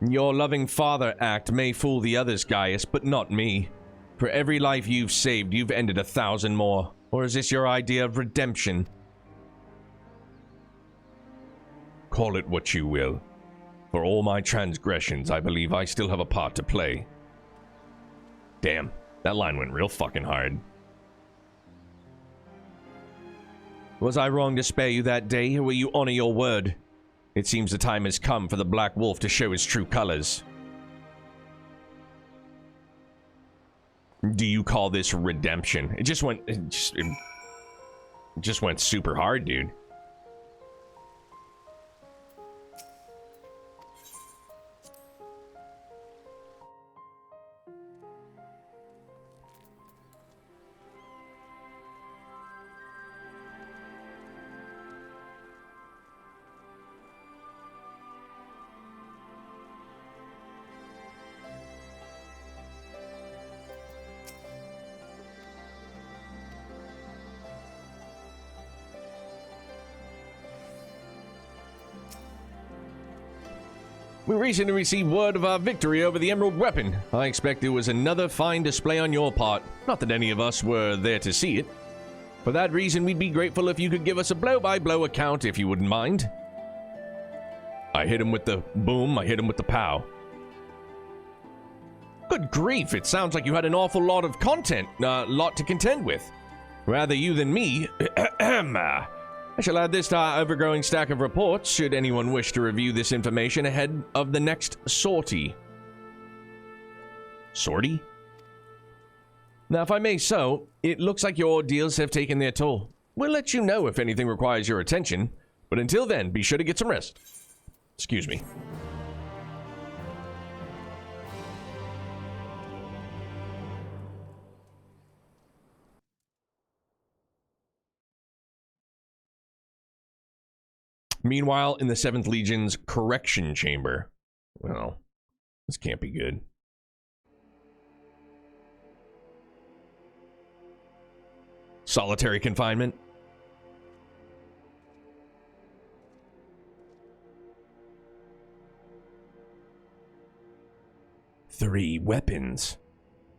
Your loving father act may fool the others, Gaius, but not me. For every life you've saved, you've ended 1,000 more. Or is this your idea of redemption? Call it what you will. For all my transgressions, I believe I still have a part to play. Damn, that line went real fucking hard. Was I wrong to spare you that day, or will you honor your word? It seems the time has come for the Black Wolf to show his true colors. Do you call this redemption? It just went super hard, dude. We recently received word of our victory over the Emerald Weapon. I expect it was another fine display on your part. Not that any of us were there to see it. For that reason, we'd be grateful if you could give us a blow-by-blow account, if you wouldn't mind. I hit him with the boom, I hit him with the pow. Good grief, it sounds like you had an awful lot of content, lot to contend with. Rather you than me. I shall add this to our ever-growing stack of reports, should anyone wish to review this information ahead of the next sortie. Sortie? Now, if I may so, it looks like your ordeals have taken their toll. We'll let you know if anything requires your attention, but until then, be sure to get some rest. Excuse me. Meanwhile, in the 7th Legion's correction chamber. Well, this can't be good. Solitary confinement. Three weapons.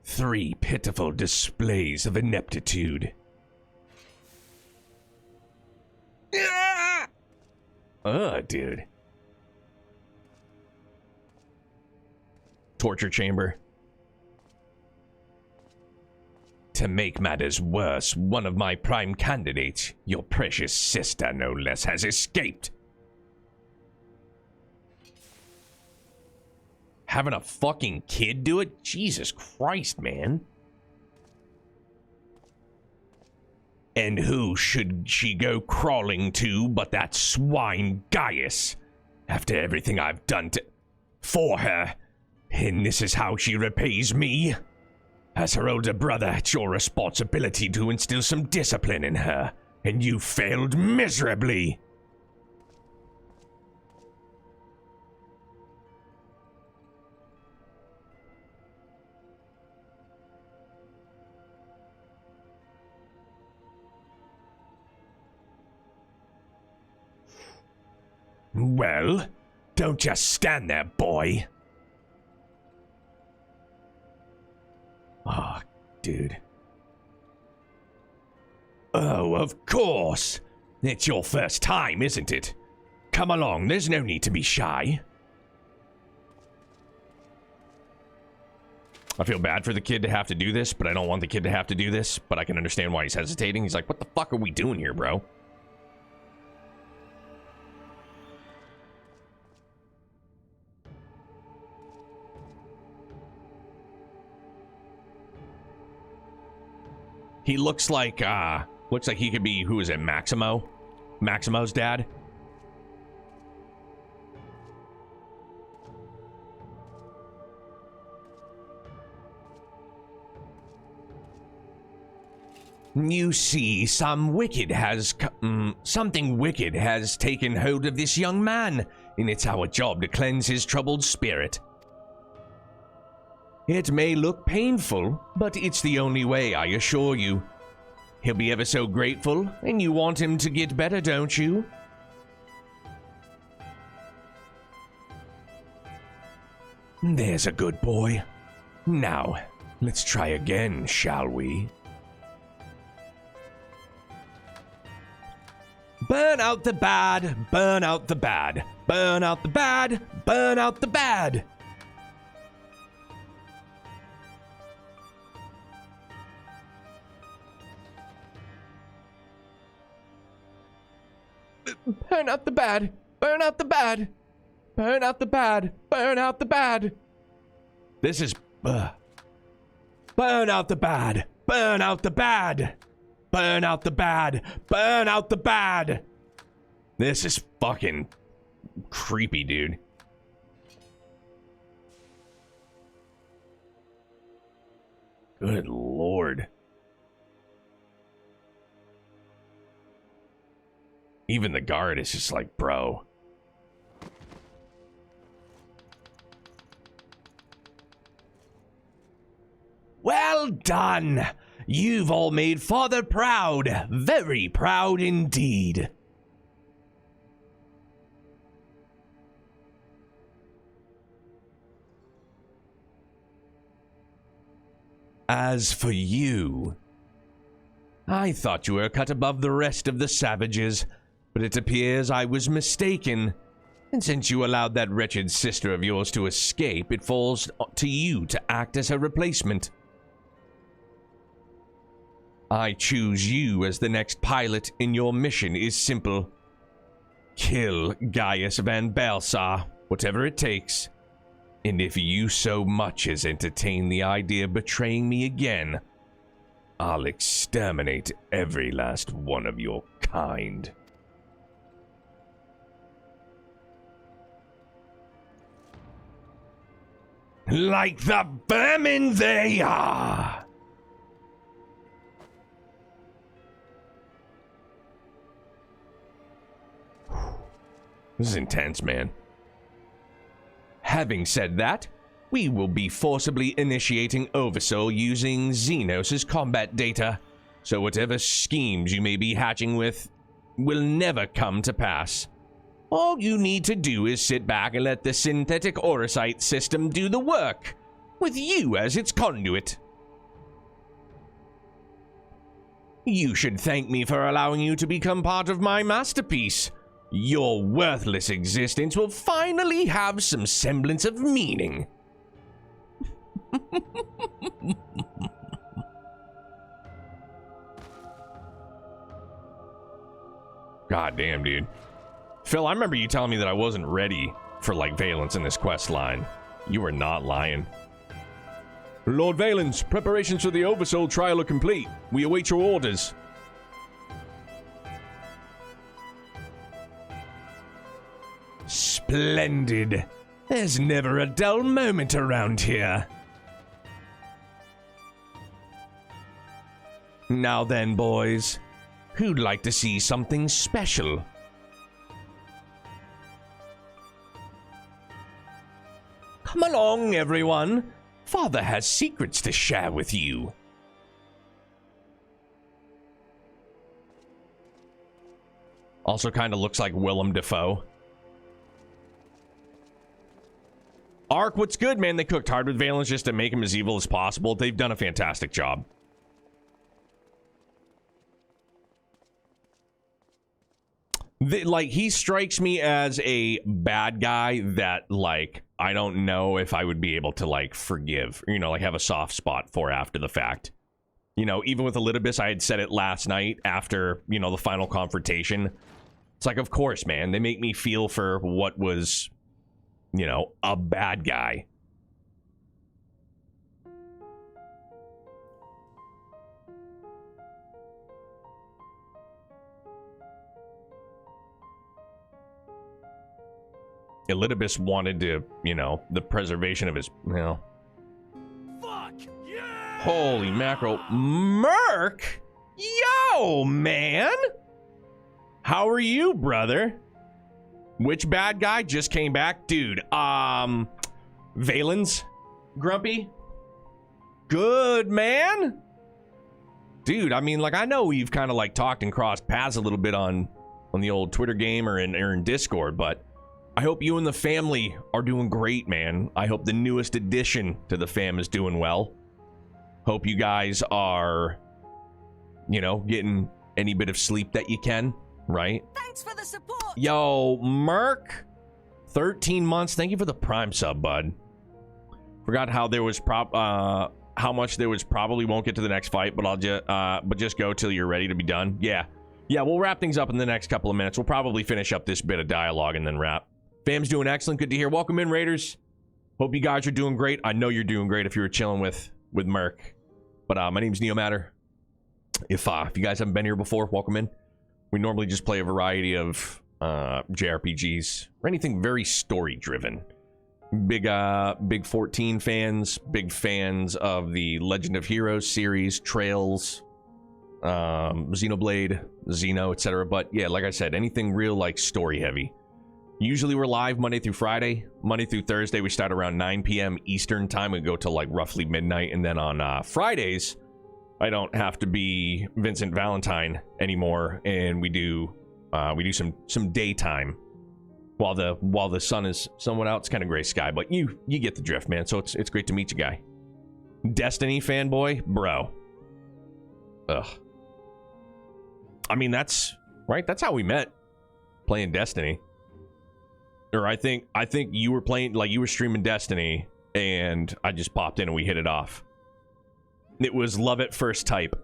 3 pitiful displays of ineptitude. Dude. Torture chamber. To make matters worse, one of my prime candidates, your precious sister no less, has escaped. Having a fucking kid do it? Jesus Christ, man. And who should she go crawling to but that swine Gaius? After everything I've done for her. And this is how she repays me? As her older brother, it's your responsibility to instill some discipline in her. And you failed miserably. Well, don't just stand there, boy. Oh, dude. Oh, of course. It's your first time, isn't it? Come along, there's no need to be shy. I feel bad for the kid to have to do this, but I don't want the kid to have to do this. But I can understand why he's hesitating. He's like, what the fuck are we doing here, bro? He looks like he could be, who is it, Maximo? Maximo's dad? You see, something wicked has taken hold of this young man, and it's our job to cleanse his troubled spirit. It may look painful, but it's the only way, I assure you. He'll be ever so grateful, and you want him to get better, don't you? There's a good boy. Now, let's try again, shall we? Burn out the bad, burn out the bad, burn out the bad, burn out the bad. Burn out the bad, burn out the bad, burn out the bad, burn out the bad. This is, burn out the bad, burn out the bad, burn out the bad, burn out the bad. This is fucking creepy, dude. Good lord. Even the guard is just like, bro. Well done! You've all made Father proud. Very proud indeed. As for you, I thought you were cut above the rest of the savages, but it appears I was mistaken. And since you allowed that wretched sister of yours to escape, it falls to you to act as her replacement. I choose you as the next pilot, and your mission is simple. Kill Gaius Van Balsar, whatever it takes. And if you so much as entertain the idea of betraying me again, I'll exterminate every last one of your kind. Like the vermin they are! This is intense, man. Having said that, we will be forcibly initiating Oversoul using Xenos' combat data, so whatever schemes you may be hatching with will never come to pass. All you need to do is sit back and let the synthetic Orosite system do the work, with you as its conduit. You should thank me for allowing you to become part of my masterpiece. Your worthless existence will finally have some semblance of meaning. God damn, dude. Phil, I remember you telling me that I wasn't ready for, like, Valence in this quest line. You were not lying. Lord Valence, preparations for the Oversoul trial are complete. We await your orders. Splendid. There's never a dull moment around here. Now then, boys, who'd like to see something special? Come along, everyone. Father has secrets to share with you. Also kind of looks like Willem Dafoe. Ark, what's good, man? They cooked hard with Valence just to make him as evil as possible. They've done a fantastic job. He strikes me as a bad guy that, like, I don't know if I would be able to, like, forgive, you know, like, have a soft spot for after the fact. You know, even with Elidibus, I had said it last night after, you know, the final confrontation. It's like, of course, man, they make me feel for what was, you know, a bad guy. Elidibus wanted to, you know, the preservation of his, you know. Fuck yeah! Holy mackerel. Merc? Yo, man! How are you, brother? Which bad guy just came back? Dude, Valens? Grumpy? Good, man? Dude, I mean, like, I know we've kind of, like, talked and crossed paths a little bit on the old Twitter game or in Discord, but I hope you and the family are doing great, man. I hope the newest addition to the fam is doing well. Hope you guys are, you know, getting any bit of sleep that you can, right? Thanks for the support. Yo, Merc, 13 months. Thank you for the Prime sub, bud. Forgot how there was how much there was probably won't get to the next fight, but I'll just go till you're ready to be done. Yeah, we'll wrap things up in the next couple of minutes. We'll probably finish up this bit of dialogue and then wrap. Fam's doing excellent. Good to hear. Welcome in, Raiders. Hope you guys are doing great. I know you're doing great if you were chilling with Merc. But my name's Neomatter. If you guys haven't been here before, welcome in. We normally just play a variety of JRPGs or anything very story-driven. Big 14 fans, big fans of the Legend of Heroes series, Trails, Xenoblade, Xeno, etc. But yeah, like I said, anything real like story-heavy. Usually we're live Monday through Friday. Monday through Thursday, we start around 9 p.m. Eastern time. We go till like roughly midnight. And then on Fridays, I don't have to be Vincent Valentine anymore. And we do some daytime while the sun is somewhat out. It's kind of gray sky, but you get the drift, man. So it's great to meet you, guy. Destiny fanboy, bro. Ugh. I mean, that's right. That's how we met, playing Destiny. Or I think you were playing, like, you were streaming Destiny, and I just popped in and we hit it off. It was love at first type.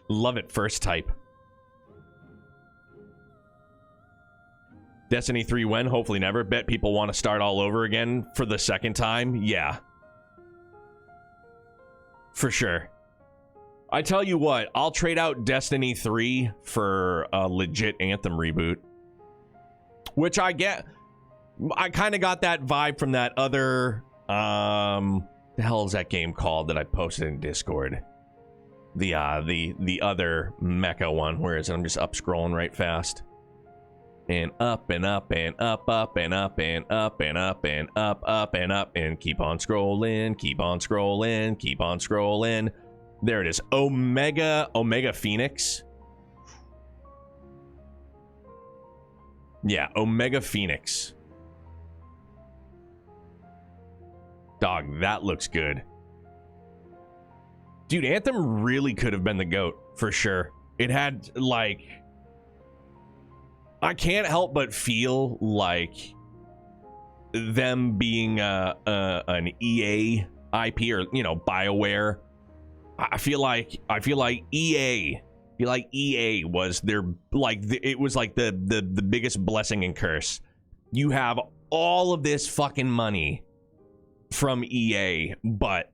Love at first type. Destiny 3 when? Hopefully never. Bet people want to start all over again for the second time. Yeah. For sure. I tell you what, I'll trade out Destiny 3 for a legit Anthem reboot. Which I get. I kind of got that vibe from that other... the hell is that game called that I posted in Discord? The other mecha one. Where is it? I'm just up scrolling right fast. And up and up and up, up and up and up and up and up and up and keep on scrolling, keep on scrolling, keep on scrolling. There it is. Omega Phoenix. Yeah, Omega Phoenix. Dog, that looks good. Dude, Anthem really could have been the GOAT, for sure. It had, like... I can't help but feel like them being an EA IP, or, you know, BioWare. I feel like EA was their, like, it was like the biggest blessing and curse. You have all of this fucking money from EA, but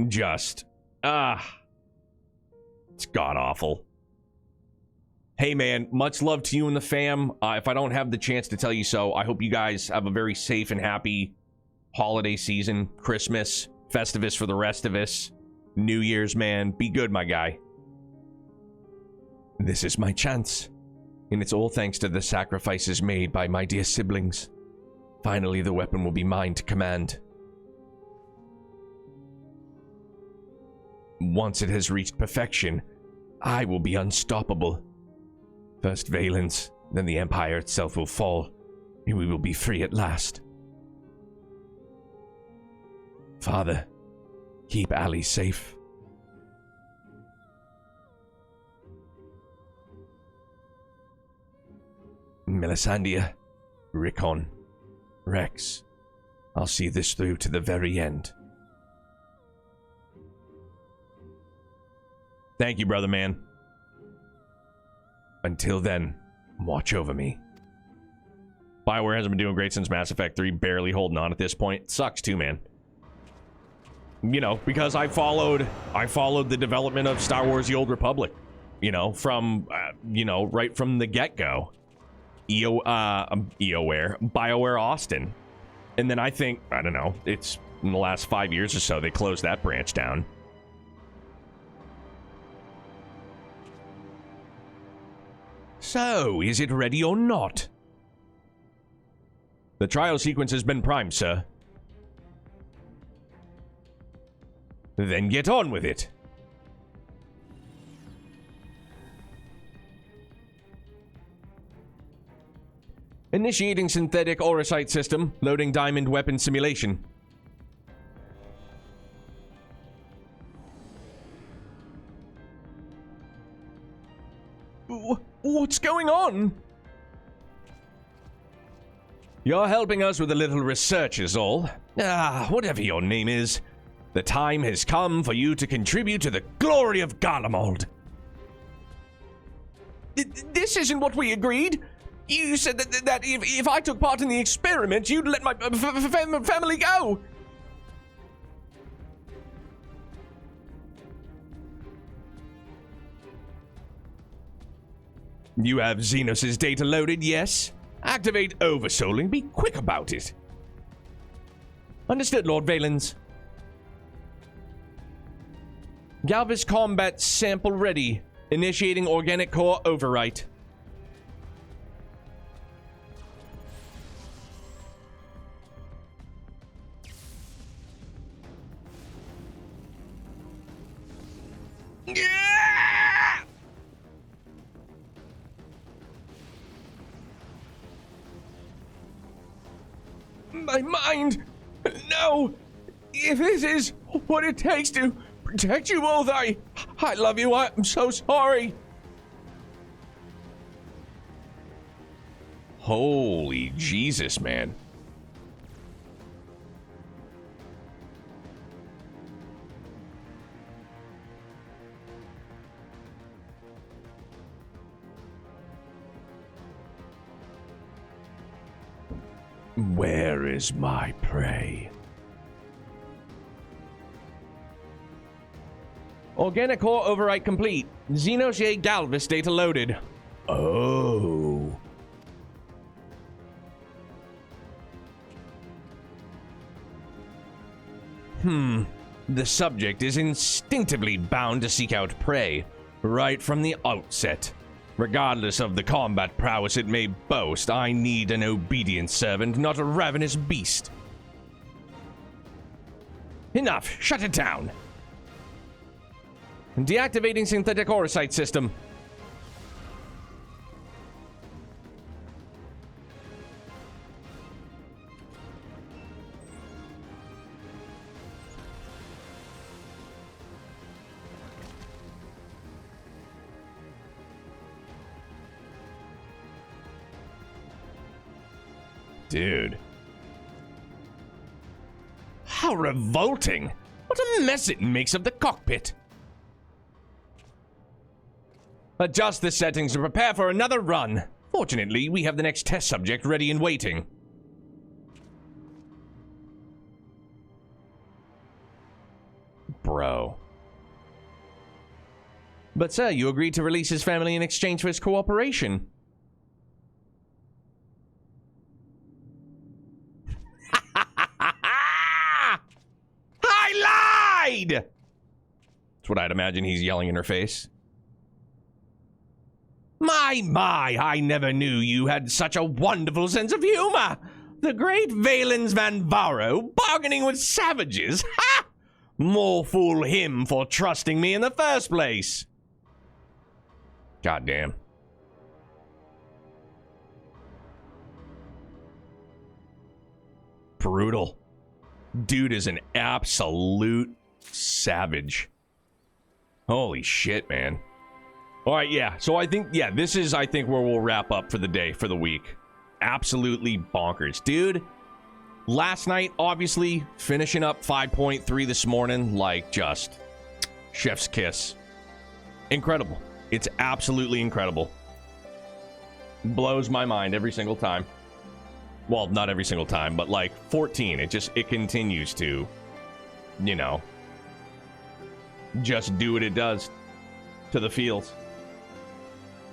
just it's god awful. Hey man, much love to you and the fam. If I don't have the chance to tell you so, I hope you guys have a very safe and happy holiday season, Christmas, Festivus for the rest of us, New Year's, man. Be good, my guy. This is my chance, and it's all thanks to the sacrifices made by my dear siblings. Finally, the weapon will be mine to command. Once it has reached perfection, I will be unstoppable. First Valens, then the Empire itself will fall, and we will be free at last. Father, keep Ali safe. Melisandre, Rickon, Rex, I'll see this through to the very end. Thank you, brother man. Until then, watch over me. BioWare hasn't been doing great since Mass Effect 3, barely holding on at this point. It sucks too, man. You know, because I followed the development of Star Wars: The Old Republic, you know, from right from the get-go. BioWare Austin. And then I think, I don't know, it's in the last 5 years or so they closed that branch down. So, is it ready or not? The trial sequence has been primed, sir. Then get on with it. Initiating synthetic aurosite system. Loading diamond weapon simulation. What's going on? You're helping us with a little research is all. Whatever your name is, the time has come for you to contribute to the glory of Garlemald. This isn't what we agreed. You said that if I took part in the experiment, you'd let my family go. You have Xenos' data loaded, yes? Activate oversouling. Be quick about it. Understood, Lord Valens. Galvis combat sample ready. Initiating organic core overwrite. My mind! No! if this is what it takes to protect you both, I love you. I'm so sorry. Holy Jesus, man. Where is my prey? Organic core overwrite complete. Xenos Galvis data loaded. Oh. The subject is instinctively bound to seek out prey right from the outset. Regardless of the combat prowess it may boast, I need an obedient servant, not a ravenous beast. Enough! Shut it down! Deactivating synthetic orosite system. Dude. How revolting! What a mess it makes of the cockpit! Adjust the settings and prepare for another run. Fortunately, we have the next test subject ready and waiting. Bro. But sir, you agreed to release his family in exchange for his cooperation. I lied! That's what I'd imagine he's yelling in her face. My, I never knew you had such a wonderful sense of humor. The great Valens Van Varro bargaining with savages. Ha! More fool him for trusting me in the first place. Goddamn. Brutal. Dude is an absolute savage. Holy shit, man. All right, yeah. So I think, yeah, this is, I think, where we'll wrap up for the day, for the week. Absolutely bonkers. Dude, last night, obviously, finishing up 5.3 this morning, like, just chef's kiss. Incredible. It's absolutely incredible. Blows my mind every single time. Well, not every single time, but like 14. It continues to, you know, just do what it does to the fields.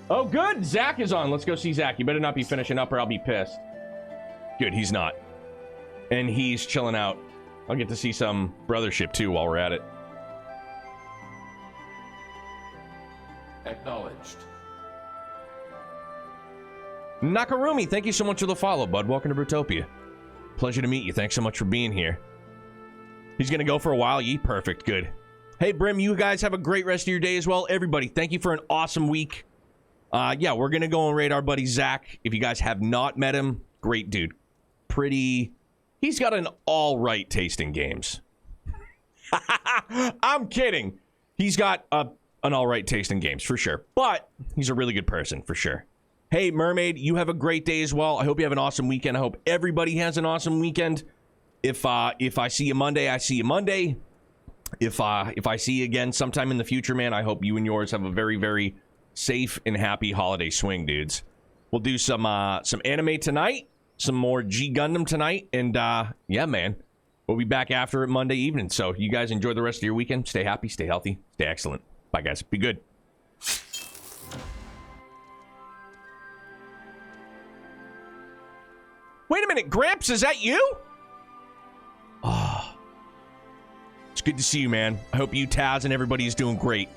Oh, good. Zach is on. Let's go see Zach. You better not be finishing up or I'll be pissed. Good, he's not. And he's chilling out. I'll get to see some brothership, too, while we're at it. Acknowledged. Nakarumi, thank you so much for the follow, bud. Welcome to Brutopia. Pleasure to meet you. Thanks so much for being here. He's going to go for a while. Ye perfect. Good. Hey, Brim, you guys have a great rest of your day as well. Everybody, thank you for an awesome week. Yeah, we're going to go and raid our buddy Zach. If you guys have not met him, great dude. He's got an all right taste in games. I'm kidding. He's got an all right taste in games, for sure. But he's a really good person, for sure. Hey, Mermaid, you have a great day as well. I hope you have an awesome weekend. I hope everybody has an awesome weekend. If I see you Monday, I see you Monday. If I see you again sometime in the future, man, I hope you and yours have a very, very safe and happy holiday swing, dudes. We'll do some anime tonight, some more G Gundam tonight, and yeah, man, we'll be back after it Monday evening. So you guys enjoy the rest of your weekend. Stay happy, stay healthy, stay excellent. Bye, guys. Be good. Wait a minute, Gramps, is that you? Oh, it's good to see you, man. I hope you, Taz, and everybody is doing great.